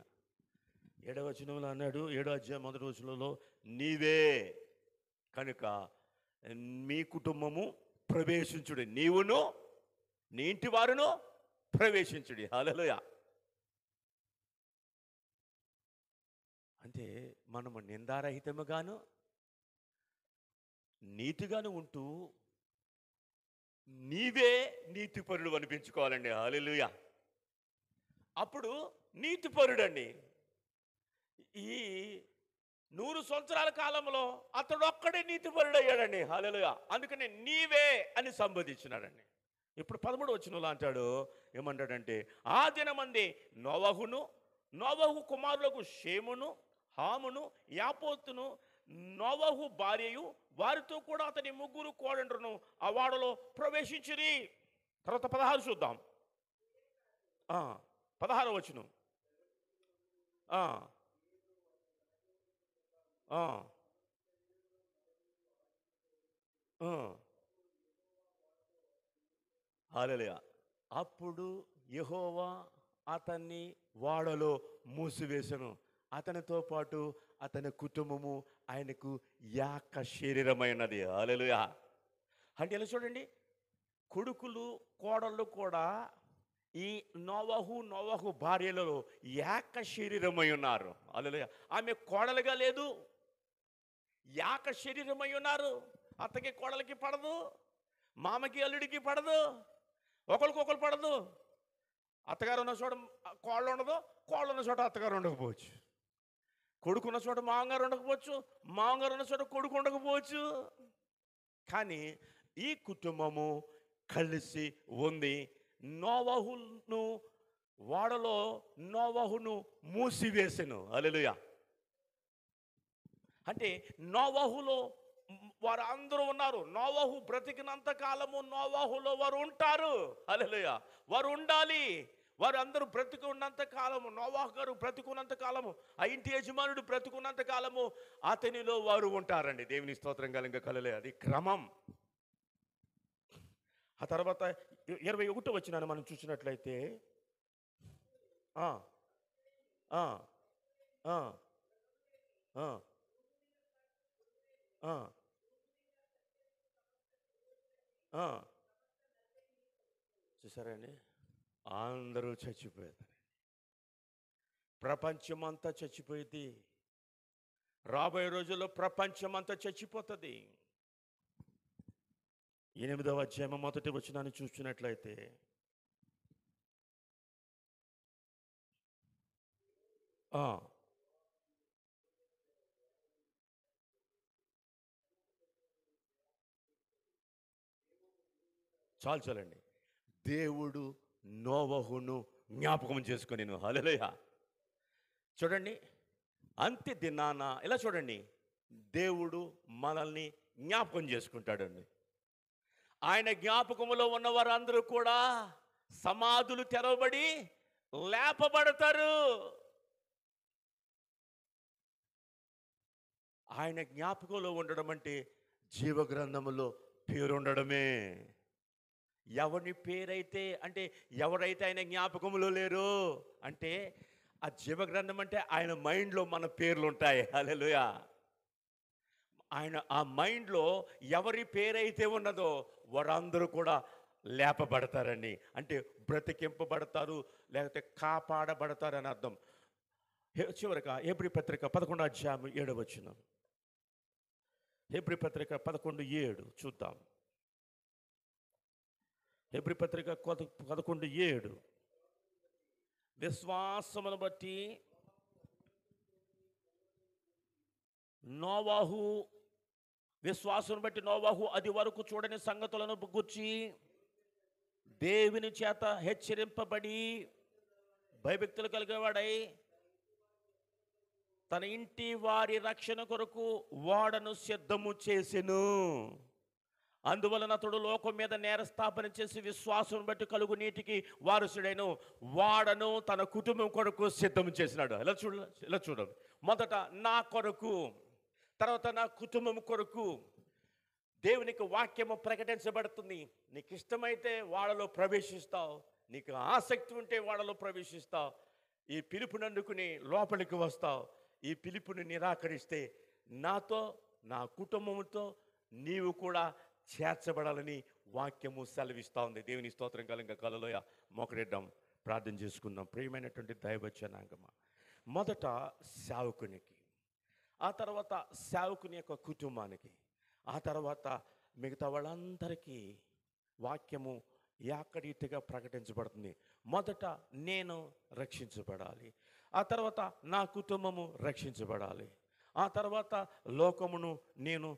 7వ వచనంలో అన్నాడు, 7వ అధ్యాయం 1వ వచనంలో, నీవే కనుక మీ కుటుంబము ప్రవేశించుడి, నీవును నీ ఇంటి వారును ప్రవేశించుడి. హల్లెలూయా. అంటే మనము నిందారహితముగాను నీతిగాను ఉంటూ నీవే నీతిపరుడు అనిపించుకోవాలండి. హల్లెలూయా. అప్పుడు నీతిపరుడండి. ఈ 100 సంవత్సరాల కాలంలో అతడు ఒక్కడే నీతిపరుడు అయ్యాడండి. హల్లెలూయా. అందుకనే నీవే అని సంబోధించినాడండి. ఇప్పుడు 13వ వచనంలో అంటాడు, ఏమంటాడంటే, ఆ దినమందే నోవహు కుమారులకు షేమును, హామును, యాపోతును, నోవహు భార్యయు, వారితో కూడా అతని 3 కోడండ్రును ఆ వాడలో ప్రవేశించిరి. తర్వాత 16 చూద్దాం. 16వ వచనం. హల్లెలూయా. అప్పుడు యెహోవా అతన్ని ఓడలో మూసివేసెను, అతనితో పాటు అతని కుటుంబము ఆయనకు యాక శరీరమైనది. హల్లెలూయా. అంటే ఇలా చూడండి, కొడుకులు కోడళ్ళు కూడా ఈ నోవహు భార్యలలో యాక శరీరమై ఉన్నారు. హల్లెలూయా. ఆమె కోడలుగా లేదు, యాక శరీరమై ఉన్నారు. అత్తకి కోడలికి పడదు, మామకి అల్లుడికి పడదు, ఒకరికొకరు పడదు. అత్తగారు ఉన్న చోట కోళ్ళు ఉండదు, కోళ్ళు ఉన్న చోట అత్తగారు ఉండకపోవచ్చు, కొడుకున్న చోట మామగారు ఉండకపోవచ్చు, మామగారు ఉన్న చోట కొడుకు ఉండకపోవచ్చు. కానీ ఈ కుటుంబము కలిసి ఉంది. నోవహును వాడలో నోవహును మూసివేసెను. హల్లెలూయా. అంటే నోవహులో వారు అందరూ ఉన్నారు. నోవహు బ్రతికినంత కాలము నోవహులో వారు ఉంటారు. హల్లెలూయా. వారు ఉండాలి. వారు అందరూ బ్రతికున్నంత కాలము, నోవహు గారు బ్రతికున్నంత కాలము, ఆ ఇంటి యజమానుడు బ్రతికున్నంత కాలము అతనిలో వారు ఉంటారండి. దేవుని స్తోత్రం కలుగును. హల్లెలూయా. అది క్రమం. ఆ తర్వాత 21వ వచనాన్ని మనం చూసినట్లయితే ఆ ఆ ఆ ఆ ఆ ఆ చూసారండి, అందరూ చచ్చిపోయారు. ప్రపంచమంతా చచ్చిపోయింది. రాబోయే రోజుల్లో ప్రపంచమంతా చచ్చిపోతుంది. 8వ అధ్యాయం మొదటి వచనాన్ని చూసినట్లయితే చాలండి. దేవుడు నోవహును జ్ఞాపకం చేసుకొనెను. హల్లెలూయా. చూడండి, అంత్య దినాన ఇలా చూడండి, దేవుడు మనల్ని జ్ఞాపకం చేసుకుంటాడండి. ఆయన జ్ఞాపకములో ఉన్న వారందరూ కూడా సమాధులు తెరవబడి లేపబడతారు. ఆయన జ్ఞాపకంలో ఉండడం అంటే జీవగ్రంథములో పేరు ఉండడమే. ఎవరి పేరైతే, అంటే ఎవరైతే ఆయన జ్ఞాపకంలో లేరో అంటే ఆ జీవగ్రంథం అంటే ఆయన మైండ్లో మన పేర్లు ఉంటాయి. హల్లెలూయా. ఆయన ఆ మైండ్లో ఎవరి పేరైతే ఉన్నదో వారందరూ కూడా లేపబడతారండి. అంటే బ్రతికింపబడతారు, లేకపోతే కాపాడబడతారు అని అర్థం. చివరిగా హెబ్రీ పత్రిక 11వ అధ్యాయం 7వ వచనం. హెబ్రీ పత్రిక 11:7 చూద్దాం. హెబ్రీ పత్రిక 11:7. విశ్వాసమును బట్టి నోవహు అది వరకు చూడని సంగతులను గుర్చి దేవుని చేత హెచ్చరింపబడి భయభక్తులు కలిగేవాడై తన ఇంటి వారి రక్షణ కొరకు ఓడను సిద్ధము చేసెను. అందువలన అతడు లోకం మీద నేరస్థాపన చేసి విశ్వాసం బట్టి కలుగు నీటికి వారసుడైన వాడను తన కుటుంబం కొరకు సిద్ధం చేసినాడు. ఇలా చూడండి, మొదట నా కొరకు, తర్వాత నా కుటుంబం కొరకు దేవునికి వాక్యము ప్రకటించబడుతుంది. నీకు ఇష్టమైతే వాళ్ళలో ప్రవేశిస్తావు, నీకు ఆసక్తి ఉంటే వాళ్ళలో ప్రవేశిస్తావు, ఈ పిలుపుని అందుకుని లోపలికి వస్తావు. ఈ పిలుపుని నిరాకరిస్తే నాతో, నా కుటుంబంతో నీవు కూడా చేర్చబడాలని వాక్యము సెలవిస్తూ ఉంది. దేవుని స్తోత్రం కలుగును. హల్లెలూయా. మోకరిద్దాం, ప్రార్థన చేసుకుందాం. ప్రియమైనటువంటి దైవజనాంగమా, మొదట సేవకునికి, ఆ తర్వాత సేవకుని యొక్క కుటుంబానికి, ఆ తర్వాత మిగతా వాళ్ళందరికీ వాక్యము ఏకరీతిగా ప్రకటించబడుతుంది. మొదట నేను రక్షించబడాలి, ఆ తర్వాత నా కుటుంబము రక్షించబడాలి, ఆ తర్వాత లోకమును నేను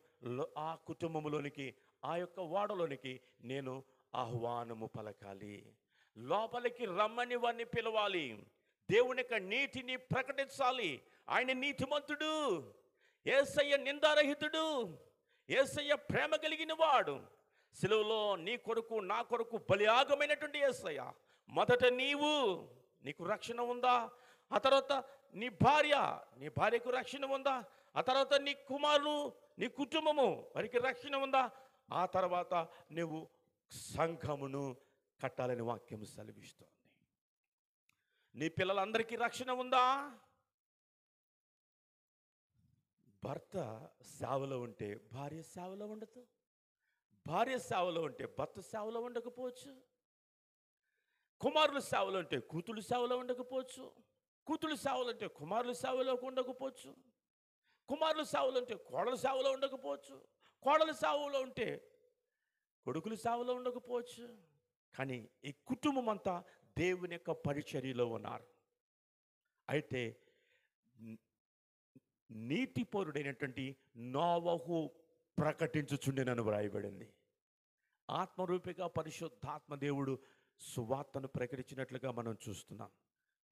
ఆ కుటుంబములోనికి, ఆ యొక్క ఓడలోనికి నేను ఆహ్వానము పలకాలి. లోపలికి రమ్మని వారిని పిలవాలి. దేవుని యొక్క నీతిని ప్రకటించాలి. ఆయన నీతిమంతుడు, యేసయ్య నిందారహితుడు, యేసయ్య ప్రేమ కలిగిన వాడు. సిలువలో నీ కొరకు నా కొరకు బలియాగమైనటువంటి యేసయ్య. మొదట నీకు రక్షణ ఉందా? ఆ తర్వాత నీ భార్యకు రక్షణ ఉందా? ఆ తర్వాత నీ కుమారులు, నీ కుటుంబము వారికి రక్షణ ఉందా? ఆ తర్వాత నువ్వు సంఘమును కట్టాలని వాక్యం సెలవిస్తోంది. నీ పిల్లలందరికీ రక్షణ ఉందా? భర్త సేవలో ఉంటే భార్య సేవలో ఉండదు. భార్య సేవలో ఉంటే భర్త సేవలో ఉండకపోవచ్చు. కుమారుల సేవలో ఉంటే కూతురు సేవలో ఉండకపోవచ్చు. కూతురు సేవలు అంటే కుమారుల సేవలో ఉండకపోవచ్చు. కుమారుల సేవలు ఉంటే కోడల సేవలో ఉండకపోవచ్చు. కోడల సేవలో ఉంటే కొడుకుల సేవలో ఉండకపోవచ్చు. కానీ ఈ కుటుంబం అంతా దేవుని యొక్క పరిచర్యలో ఉన్నారు. అయితే నీతిపరుడైనటువంటి నోవహు ప్రకటించుచుండెనని వ్రాయబడింది. ఆత్మరూపిగా పరిశుద్ధాత్మ దేవుడు సువార్తను ప్రకటించినట్లుగా మనం చూస్తున్నాం.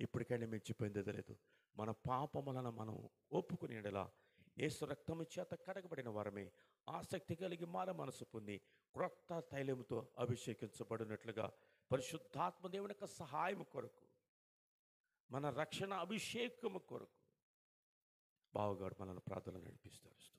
ఇప్పటికైనా మించిపోయింది లేదు. మన పాపములను మనం ఒప్పుకుని ఎడల యేసు రక్తము చేత కడగబడిన వారమే ఆసక్తి కలిగి మార మనసు పొంది క్రొత్త తైలముతో అభిషేకించబడినట్లుగా పరిశుద్ధాత్మ దేవుని యొక్క సహాయం కొరకు, మన రక్షణ అభిషేకము కొరకు బావగాడు మనల్ని ప్రార్థన నడిపిస్తారు.